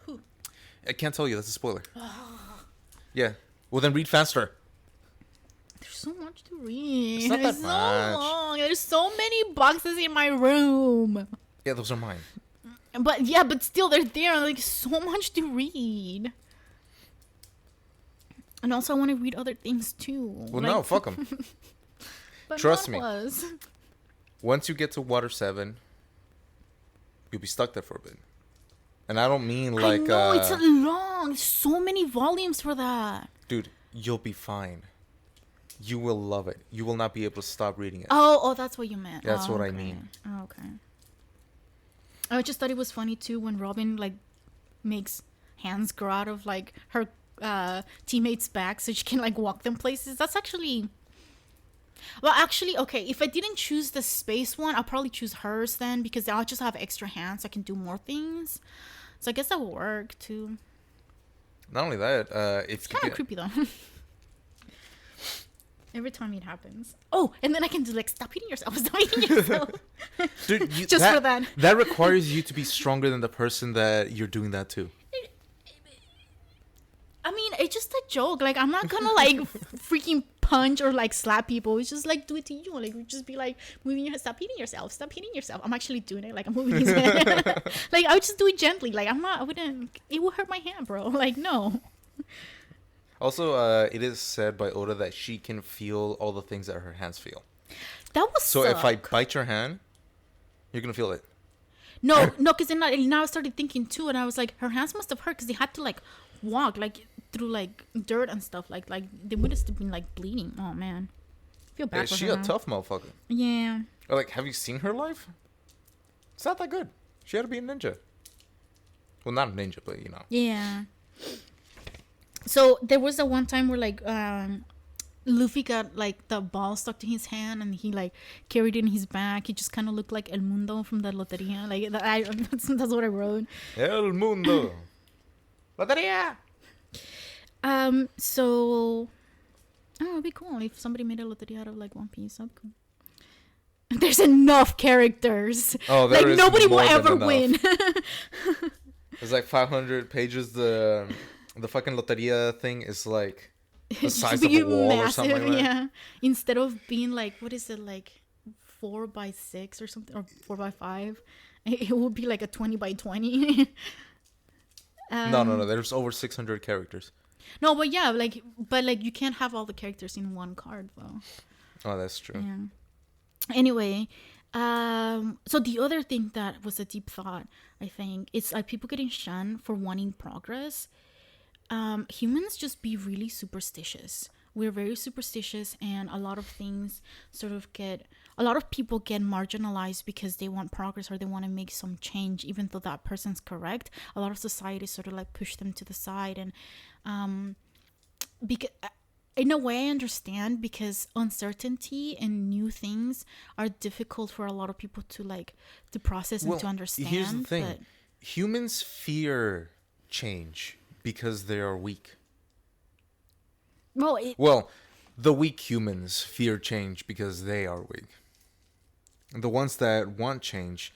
Who? I can't tell you. That's a spoiler. Yeah. Well, then read faster. There's so much to read. It's not that so much. long. There's so many boxes in my room. Yeah, those are mine. But still, they're there. Like so much to read. And also, I want to read other things too. Well, no, fuck them. Trust me. Once you get to Water 7, you'll be stuck there for a bit. And I don't mean like... I know, it's long. So many volumes for that. Dude, you'll be fine. You will love it. You will not be able to stop reading it. Oh, that's what you meant. That's Oh, what I okay. mean. Oh, okay. I just thought it was funny too when Robin like makes hands grow out of like her teammates' back so she can like walk them places. That's actually, well, actually, okay. If I didn't choose the space one, I'll probably choose hers then because I'll just have extra hands. So I can do more things. So I guess that will work too. Not only that, It's kind of creepy though. Every time it happens. Oh, and then I can do like stop hitting yourself, stop hitting yourself. dude, Just for that. That requires you to be stronger than the person that you're doing that to. I mean, it's just a joke. Like, I'm not gonna like freaking punch or like slap people. It's just like do it to you. Like, we just be like moving your head, stop hitting yourself, stop hitting yourself. I'm actually doing it. Like, I'm moving his head. Like, I would just do it gently. Like, I wouldn't. It would hurt my hand, bro. Like, no. Also, it is said by Oda that she can feel all the things that her hands feel. That was So if I bite your hand, you're gonna feel it. No, because then now I started thinking too, and I was like, her hands must have hurt because they had to like walk like through like dirt and stuff. Like they would have been like bleeding. Oh man, I feel bad. Is for she her a now. tough motherfucker? Yeah. Or like, have you seen her life? It's not that good. She had to be a ninja. Well, not a ninja, but you know. Yeah. So there was the one time where like Luffy got like the ball stuck to his hand and he like carried it in his back. He just kind of looked like El Mundo from the Loteria. Like that's what I wrote. El mundo. Loteria. So it'd be cool if somebody made a Loteria out of like One Piece. That'd be cool. There's enough characters. Oh, there like is nobody will more than ever enough. win. It's like 500 pages. The fucking Loteria thing is like the size of a wall or something like that. Yeah. Instead of being like, what is it, like 4x6 or something, or 4x5, it would be like a 20x20. No. There's over 600 characters. No, but yeah, but you can't have all the characters in one card though. Oh, that's true. Yeah. Anyway, so the other thing that was a deep thought, I think, is like people getting shunned for wanting progress. Humans just be really superstitious. We're very superstitious, and a lot of things a lot of people get marginalized because they want progress or they want to make some change, even though that person's correct. A lot of society sort of like push them to the side, and because in a way I understand, because uncertainty and new things are difficult for a lot of people to process and to understand. Here's the thing. Humans fear change because they are weak. Well, the weak humans fear change because they are weak. The ones that want change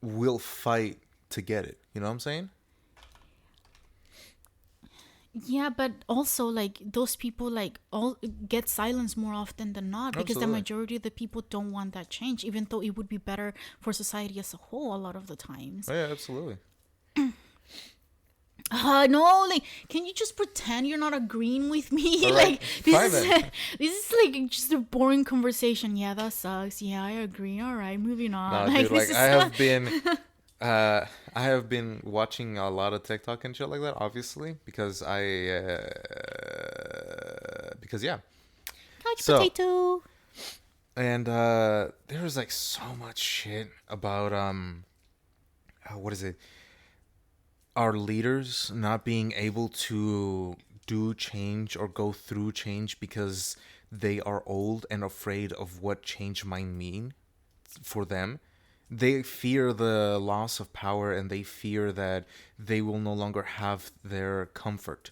will fight to get it. You know what I'm saying? Yeah, but also like those people all get silenced more often than not, because Absolutely. the majority of the people don't want that change, even though it would be better for society as a whole a lot of the times. Oh, yeah, absolutely. No, like, can you just pretend you're not agreeing with me? All Like, right, fine then. this is like just a boring conversation. Yeah, that sucks. Yeah, I agree. All right, moving on. No, dude, this like is I have been watching a lot of TikTok and shit like that, obviously, because yeah. couch So- potato. And there was like so much shit about what is it? Our leaders not being able to do change or go through change because they are old and afraid of what change might mean for them. They fear the loss of power, and they fear that they will no longer have their comfort.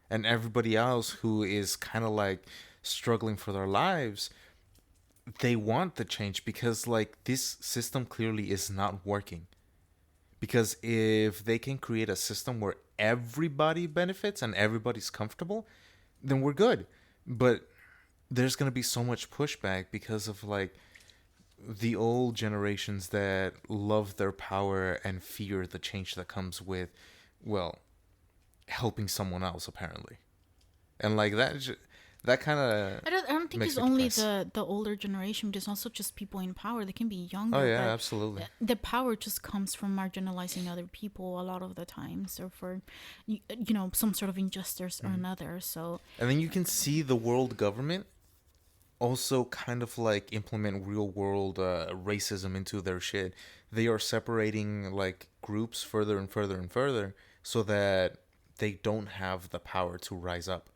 And everybody else who is kind of like struggling for their lives, they want the change because like this system clearly is not working. Because if they can create a system where everybody benefits and everybody's comfortable, then we're good. But there's going to be so much pushback because of like the old generations that love their power and fear the change that comes with, well, helping someone else apparently. And like That kind of I don't think makes it's me only depressed. the older generation. There's also just people in power. They can be younger, Oh yeah, but absolutely. the power just comes from marginalizing other people a lot of the times, or for you know, some sort of injustice or another. So And then you can see the world government also kind of like implement real world racism into their shit. They are separating like groups further and further and further so that they don't have the power to rise up.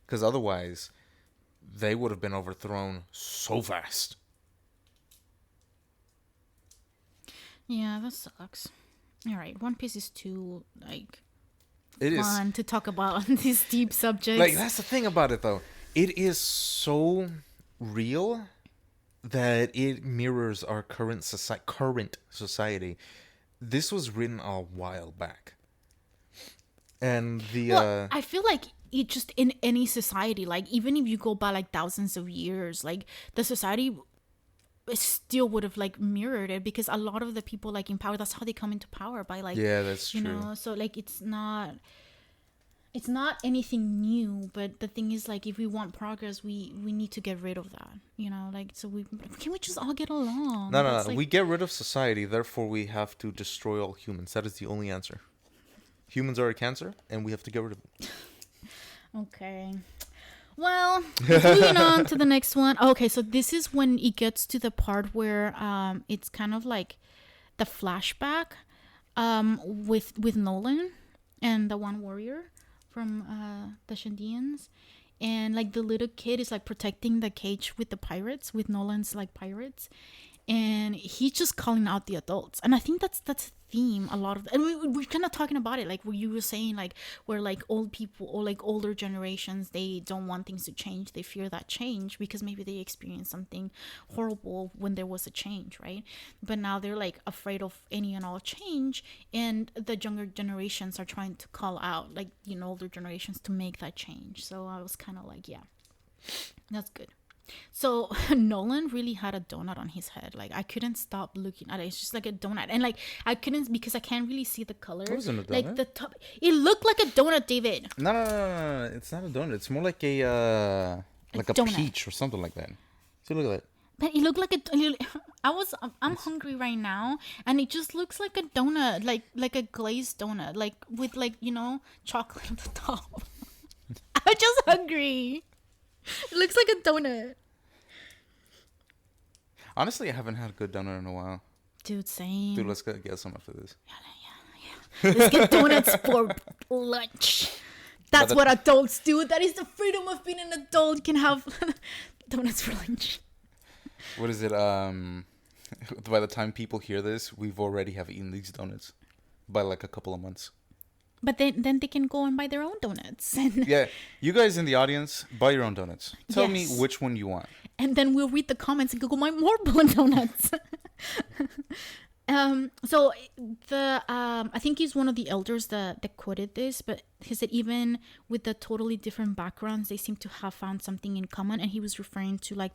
Because otherwise, they would have been overthrown so fast. yeah, that sucks. All right, One Piece is too like It is fun to talk about these deep subjects. like that's the thing about it though. It is so real that it mirrors our current society. This was written a while back, and the Well, I feel like it just in any society, like even if you go by like thousands of years, like the society still would have like mirrored it, because a lot of the people like in power, that's how they come into power, by like, yeah, that's you true. know. So like it's not anything new, but the thing is, like, if we want progress, we need to get rid of that, you know, like, so can we just all get along? No, That's no. like, We get rid of society, therefore we have to destroy all humans. That is the only answer. Humans are a cancer, and we have to get rid of them. okay. Well, moving on to the next one. Okay, so this is when it gets to the part where it's kind of like the flashback with Nolan and the one warrior from the Shandians. And like the little kid is like protecting the cage with the pirates, with Nolan's like pirates, and he's just calling out the adults. And I think that's a theme a lot of, and we're kind of talking about it, like where you were saying, like where like old people or like older generations, they don't want things to change, they fear that change because maybe they experienced something horrible when there was a change, right? But now they're like afraid of any and all change, and the younger generations are trying to call out, like, you know, older generations to make that change. So I was kind of like, yeah, that's good. So Nolan really had a donut on his head. Like I couldn't stop looking at it. It's just like a donut, and like I couldn't, because I can't really see the color. It wasn't a Like donut. the top, it looked like a donut, David. No. It's not a donut. It's more like a donut. peach or something like that. See, look at that. But it looked like I'm hungry right now, and it just looks like a donut, like a glazed donut, like with, like, you know, chocolate at the top. I'm just hungry. It looks like a donut. Honestly, I haven't had a good donut in a while. Dude, same. Dude, let's go get some after this. Let's get donuts for lunch. That's the- what adults do. That is the freedom of being an adult. You can have donuts for lunch. What is it? By the time people hear this, we've already have eaten these donuts by like a couple of months. But then they can go and buy their own donuts. And, Yeah, you guys in the audience, buy your own donuts. Tell me Yes. which one you want. and then we'll read the comments and go buy more donuts. So the I think he's one of the elders that quoted this, but he said even with the totally different backgrounds, they seem to have found something in common, and he was referring to like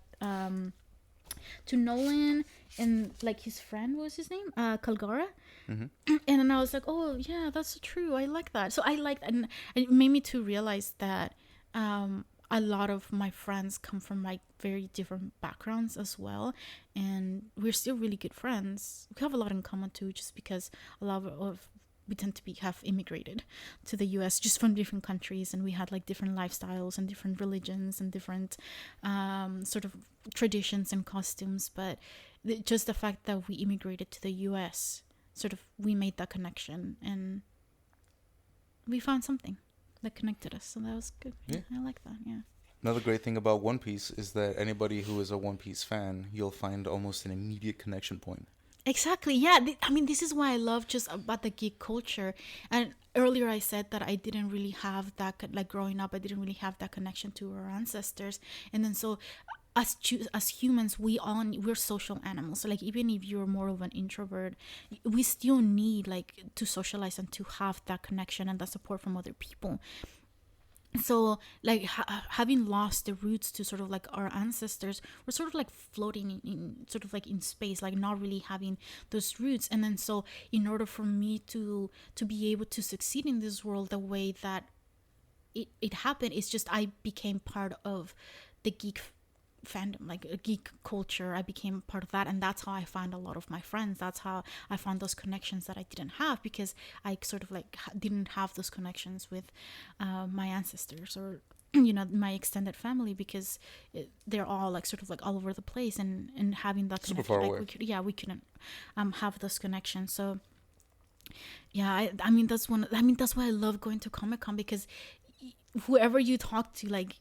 to Nolan and like his friend, what was his name, Kalgara. And then I was like, oh yeah, that's so true, I like that. So I like that, and it made me to realize that a lot of my friends come from like very different backgrounds as well, and we're still really good friends. We have a lot in common too, just because a lot of we tend to have immigrated to the US just from different countries, and we had like different lifestyles and different religions and different sort of traditions and costumes. But just the fact that we immigrated to the US, sort of, we made that connection, and we found something that connected us. So that was good. Yeah, I like that. Yeah. Another great thing about One Piece is that anybody who is a One Piece fan, you'll find almost an immediate connection point. Exactly. Yeah. I mean, this is why I love just about the geek culture. And earlier I said that I didn't really have that, like growing up, I didn't really have that connection to our ancestors. And then so as humans, we're social animals. So like even if you're more of an introvert, we still need like to socialize and to have that connection and that support from other people. So like having lost the roots to sort of like our ancestors, we're sort of like floating in sort of like in space, like not really having those roots. And then so in order for me to be able to succeed in this world the way that it happened. It's just I became part of the geek fandom, like a geek culture. I became part of that, and that's how I found a lot of my friends. That's how I found those connections that I didn't have, because I sort of like didn't have those connections with my ancestors or my extended family, because they're all like sort of like all over the place, and having that Super connection, far like away. we couldn't have those connections. So yeah, I mean that's why I love going to Comic-Con, because whoever you talk to, like,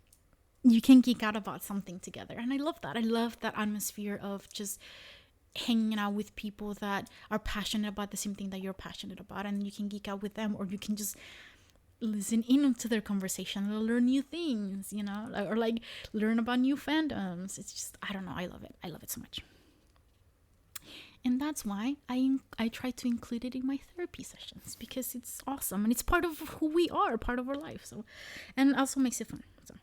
you can geek out about something together, and I love that. I love that atmosphere of just hanging out with people that are passionate about the same thing that you're passionate about, and you can geek out with them, or you can just listen in to their conversation and learn new things, or like learn about new fandoms. It's just, I don't know, I love it so much. And that's why I try to include it in my therapy sessions, because it's awesome and it's part of who we are, part of our life. So, and also makes it fun. So,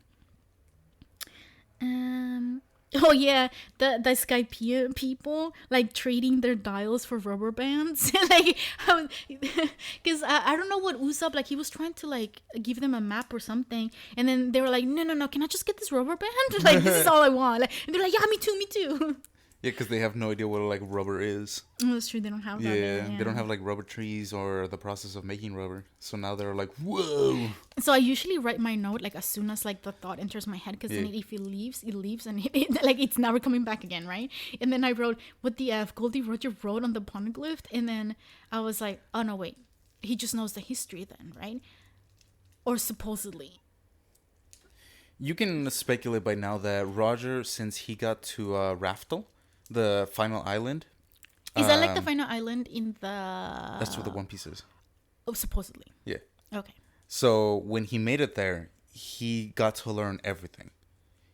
oh yeah, the Skypiea people like trading their dials for rubber bands, like, because I don't know what Usopp, like, he was trying to like give them a map or something, and then they were like, no, can I just get this rubber band? Like, this is all I want. Like, and they're like, yeah, me too. Yeah, because they have no idea what like rubber is. Oh, that's true. They don't have that. Yeah, they don't have like rubber trees or the process of making rubber. So now they're like, whoa. So I usually write my note like as soon as like the thought enters my head, because then if it leaves, and like it's never coming back again, right? And then I wrote what the F Goldie Roger wrote on the poneglyph, and then I was like, oh no, wait, he just knows the history then, right? Or supposedly. You can speculate by now that Roger, since he got to Raftel, the final island. Is that like the final island in the... That's where the One Piece is. Oh, supposedly. Yeah. Okay. So when he made it there, he got to learn everything.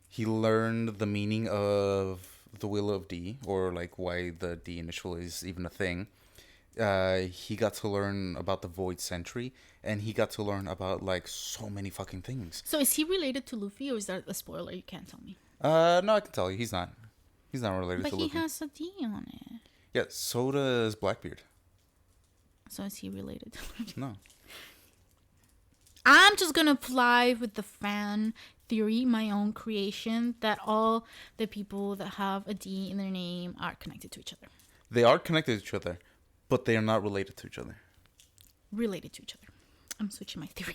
He learned the meaning of the Will of D, or like why the D initial is even a thing. He got to learn about the Void Sentry, and he got to learn about like so many fucking things. So is he related to Luffy, or is that a spoiler? You can't tell me. No, I can tell you, he's not. He's not related But to he Luffy. has a D on it. Yeah, so does Blackbeard. So is he related to Luffy? No. I'm just gonna fly with the fan theory, my own creation, that all the people that have a D in their name are connected to each other. They are connected to each other, but they are not related to each other. Related to each other. I'm switching my theory.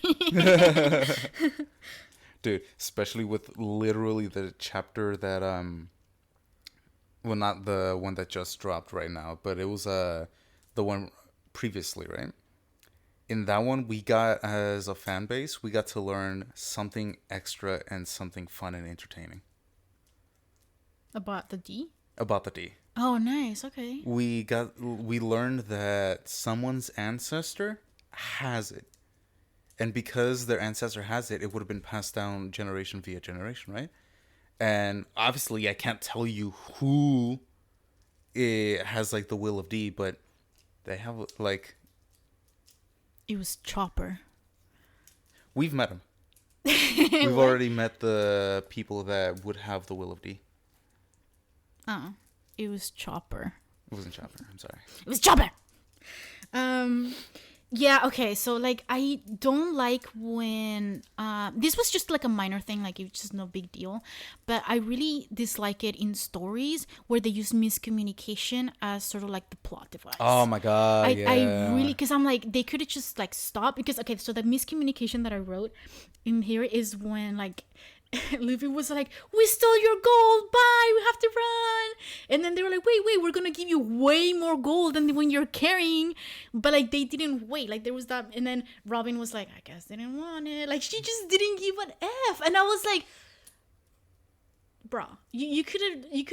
Dude, especially with literally the chapter that well, not the one that just dropped right now, but it was the one previously, right? In that one, we got, as a fan base, we got to learn something extra and something fun and entertaining About the D? about the D. Oh, nice. Okay. We learned that someone's ancestor has it. And because their ancestor has it, it would have been passed down generation via generation, right? And obviously, I can't tell you who it has like the Will of D, but they have like... It was Chopper. We've met him. We've already met the people that would have the Will of D. Oh, it was Chopper. It wasn't Chopper. I'm sorry. It was Chopper. Yeah, okay, so like I don't like when this was just like a minor thing, like it's just no big deal, but I really dislike it in stories where they use miscommunication as sort of like the plot device. Oh my god, I really, because I'm like, they could have just like stopped, because okay, so the miscommunication that I wrote in here is when like Luffy was like, we stole your gold, bye, we have to run. And then they were like, wait, we're gonna give you way more gold than when you're carrying. But like they didn't wait, like there was that. And then Robin was like, I guess they didn't want it, like she just didn't give an F. And I was like, bruh, you could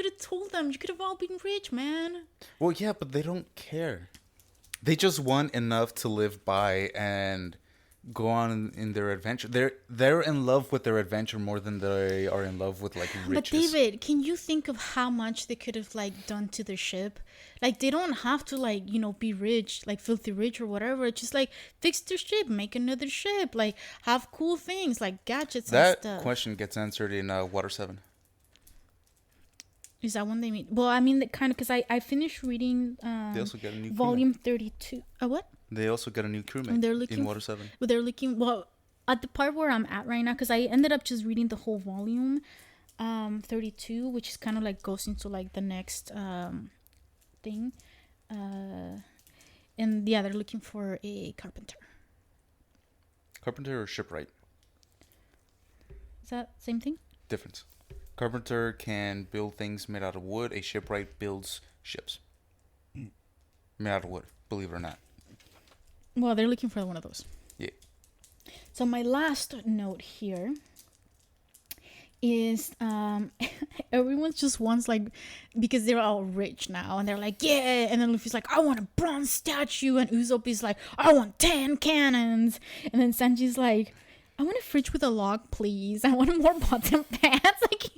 have told them, you could have all been rich, man. Well, yeah, but they don't care. They just want enough to live by and go on in their adventure. They're in love with their adventure more than they are in love with like riches. But David, can you think of how much they could have like done to their ship? Like they don't have to like, be rich, like filthy rich or whatever. Just like fix their ship, make another ship, like have cool things like gadgets and stuff. That question gets answered in Water 7. Is that one they mean? Well, I mean, kind of, because I finished reading They also get a new volume 32. What? They also got a new crewmate They're looking in Water 7. Well, they're looking. Well, at the part where I'm at right now, because I ended up just reading the whole volume, 32, which is kind of like goes into like the next thing. And yeah, they're looking for a carpenter. Carpenter or shipwright? Is that same thing? Difference. Carpenter can build things made out of wood. A shipwright builds ships made out of wood, believe it or not. Well, they're looking for one of those. Yeah. So my last note here is everyone's just wants like, because they're all rich now and they're like, yeah, and then Luffy's like, I want a bronze statue, and Usopp is like, I want 10 cannons, and then Sanji's like, I want a fridge with a lock, please. I want more bottom pants. Like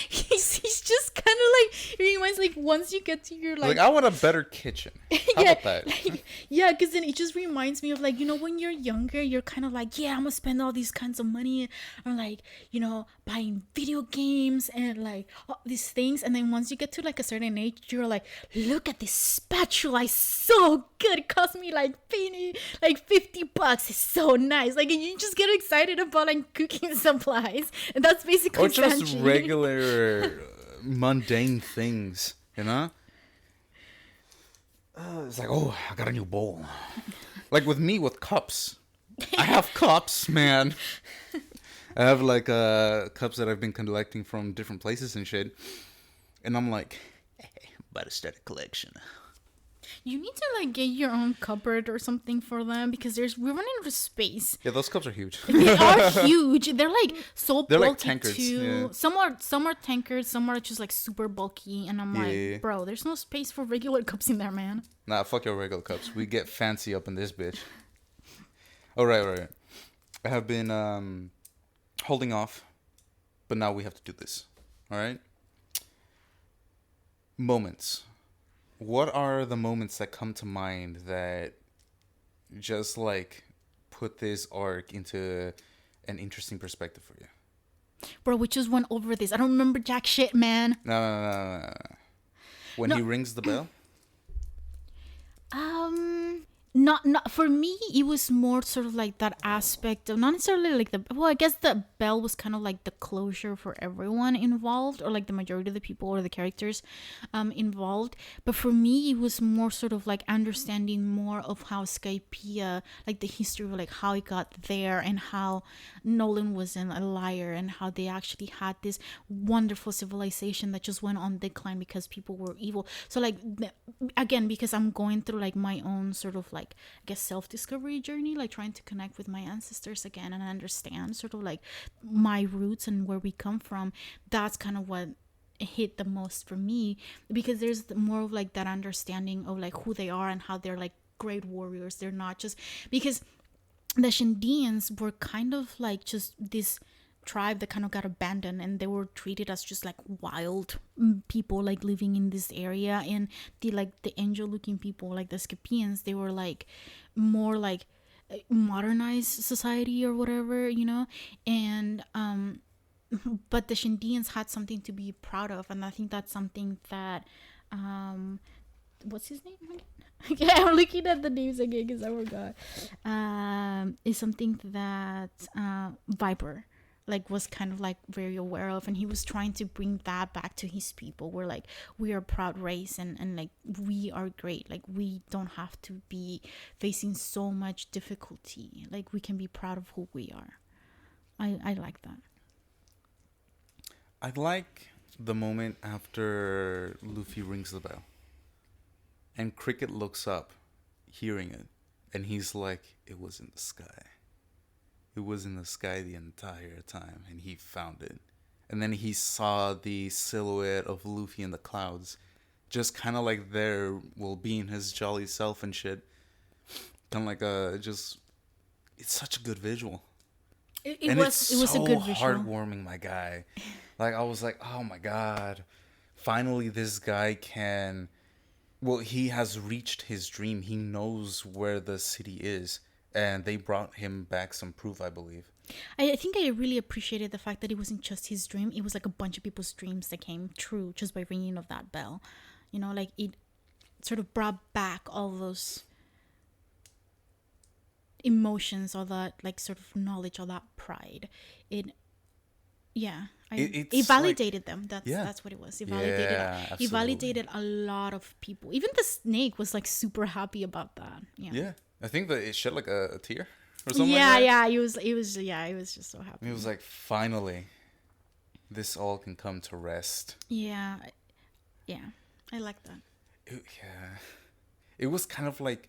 he's just kind of like, it reminds like once you get to your Like I want a better kitchen. How about that? Like, yeah, because then it just reminds me of like, you know, when you're younger, you're kind of like, yeah, I'm gonna spend all these kinds of money on like, you know, buying video games and like all these things, and then once you get to like a certain age, you're like, look at this spatula, it's so good. It cost me like $50. It's so nice. Like, and you just get excited about like cooking supplies, and that's basically Or just Sanji. regular mundane things, you know? It's like, oh, I got a new bowl. Like with me, with cups. I have cups, man. I have like cups that I've been collecting from different places and shit. And I'm like, hey, about to start a collection. You need to like get your own cupboard or something for them, because we're running out of space. Yeah, those cups are huge. They are huge. They're like so They're bulky like tankards, too. yeah. Some are tankards, some are just like super bulky, and I'm Yeah. like, bro, there's no space for regular cups in there, man. Nah, fuck your regular cups. We get fancy up in this bitch. Alright. I have been holding off, but now we have to do this. Alright? Moments. What are the moments that come to mind that just like put this arc into an interesting perspective for you? Bro, we just went over this. I don't remember jack shit, man. No. When he rings the bell? Not for me. It was more sort of like that aspect of not necessarily like I guess the bell was kind of like the closure for everyone involved, or like the majority of the people or the characters involved. But for me, it was more sort of like understanding more of how Skypiea, like the history of like how it got there, and how Nolan wasn't a liar, and how they actually had this wonderful civilization that just went on decline because people were evil. So like again, because I'm going through like my own sort of like, I guess, self-discovery journey, like trying to connect with my ancestors again and understand sort of like my roots and where we come from. That's kind of what hit the most for me, because there's more of like that understanding of like who they are and how they're like great warriors. They're not just, because the Shindians were kind of like just this tribe that kind of got abandoned, and they were treated as just like wild people like living in this area. And the angel looking people, like the Skypieans, they were like more like modernized society or whatever, you know. And but the Shindians had something to be proud of, and I think that's something that what's his name again? Yeah, I'm looking at the names again because I forgot. Is something that Viper like was kind of like very aware of, and he was trying to bring that back to his people. We're like, we are a proud race, and like we are great. Like we don't have to be facing so much difficulty. Like we can be proud of who we are. I like that. I like the moment after Luffy rings the bell and Cricket looks up, hearing it, and he's like, it was in the sky. It was in the sky the entire time, and he found it. And then he saw the silhouette of Luffy in the clouds, just kind of like there, well, being his jolly self and shit. Kind of like it's such a good visual. It was a good visual. Heartwarming, my guy. Like, I was like, oh my god, finally this guy can, well, he has reached his dream. He knows where the city is. And they brought him back some proof, I believe. I think I really appreciated the fact that it wasn't just his dream. It was like a bunch of people's dreams that came true just by ringing of that bell. You know, like it sort of brought back all those. emotions or that like sort of knowledge or that pride. It validated them. That's what it was. It validated. It absolutely. validated a lot of people. Even the snake was like super happy about that. Yeah, I think that it shed like a tear or something. Yeah, like that. yeah. It was just so happy. It was like, finally, this all can come to rest. Yeah, I like that. It was kind of like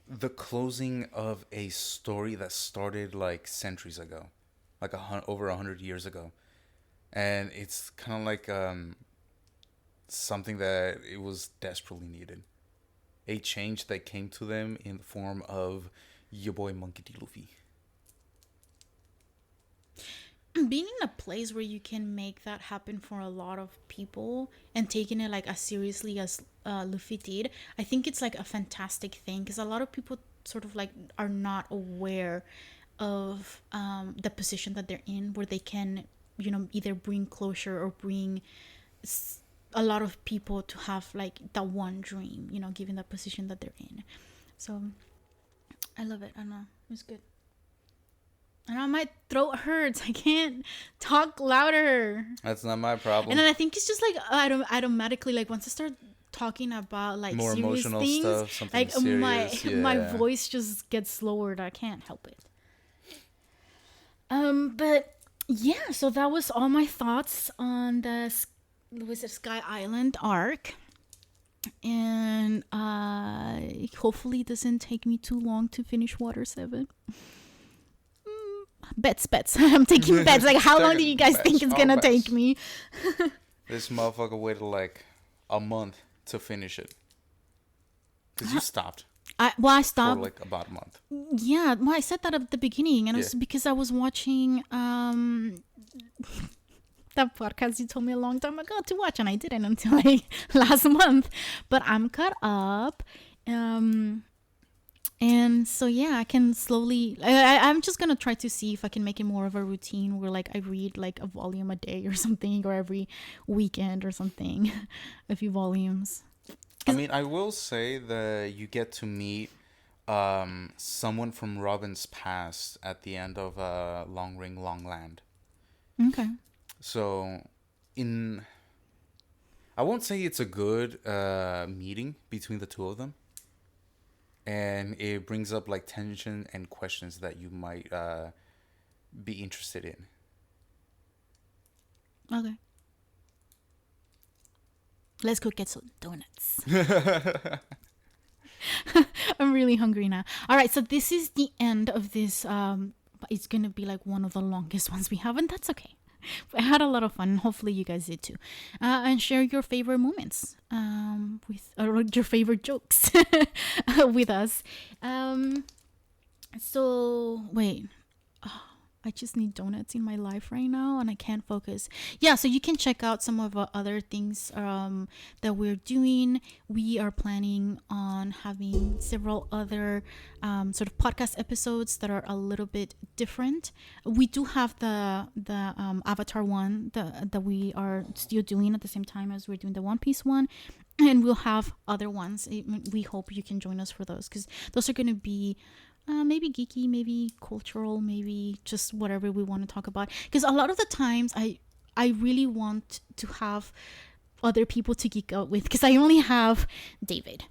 the closing of a story that started like centuries ago, like over 100 years ago, and it's kind of like something that it was desperately needed. A change that came to them in the form of your boy Monkey D. Luffy. Being in a place where you can make that happen for a lot of people and taking it like as seriously as Luffy did, I think it's like a fantastic thing, because a lot of people sort of like are not aware of the position that they're in, where they can, you know, either bring closure or bring a lot of people to have like that one dream, you know, given the position that they're in. So I love it. I don't know, it was good. And now my throat hurts. I can't talk louder. That's not my problem. And then I think it's just like automatically, like once I start talking about like More serious emotional things, stuff, something like serious. my voice just gets lowered. I can't help it. But yeah, so that was all my thoughts on the Sky Island arc. And hopefully it doesn't take me too long to finish Water 7. Bets. I'm taking bets. Like, how long do you guys think it's gonna take me? This motherfucker waited like a month to finish it. Because you stopped. I stopped for like about a month. Yeah, well, I said that at the beginning, and it was because I was watching that podcast you told me a long time ago to watch, and I didn't until like last month. But I'm caught up. And so yeah, I can slowly I'm just gonna try to see if I can make it more of a routine where like I read like a volume a day or something, or every weekend or something. A few volumes. I mean, I will say that you get to meet someone from Robin's past at the end of Long Ring Long Land. Okay. So I won't say it's a good meeting between the two of them. And it brings up like tension and questions that you might be interested in. Okay. Let's go get some donuts. I'm really hungry now. All right, so this is the end of this. It's going to be like one of the longest ones we have, and that's okay. I had a lot of fun. Hopefully you guys did too. And share your favorite moments or your favorite jokes with us. So wait. Oh, I just need donuts in my life right now and I can't focus. Yeah, so you can check out some of the other things that we're doing. We are planning on having several other sort of podcast episodes that are a little bit different. We do have the Avatar one that we are still doing at the same time as we're doing the One Piece one. And we'll have other ones. We hope you can join us for those, because those are going to be maybe geeky, maybe cultural, maybe just whatever we want to talk about. Because a lot of the times I really want to have other people to geek out with, because I only have David.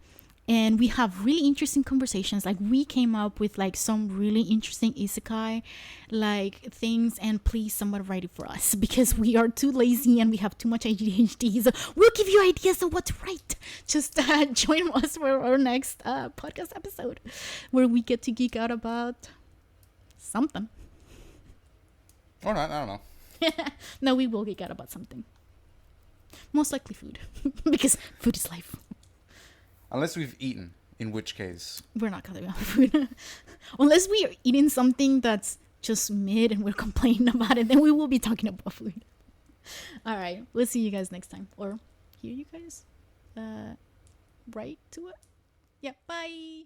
And we have really interesting conversations. Like, we came up with like some really interesting isekai like things, and please someone write it for us, because we are too lazy and we have too much ADHD. So we'll give you ideas of what to write. Just join us for our next podcast episode, where we get to geek out about something. Or not, I don't know. No, we will geek out about something. Most likely food, because food is life. Unless we've eaten, in which case we're not talking about food. Unless we are eating something that's just mid and we're complaining about it, then we will be talking about food. All right, we'll see you guys next time, or hear you guys right to it. Yeah, bye.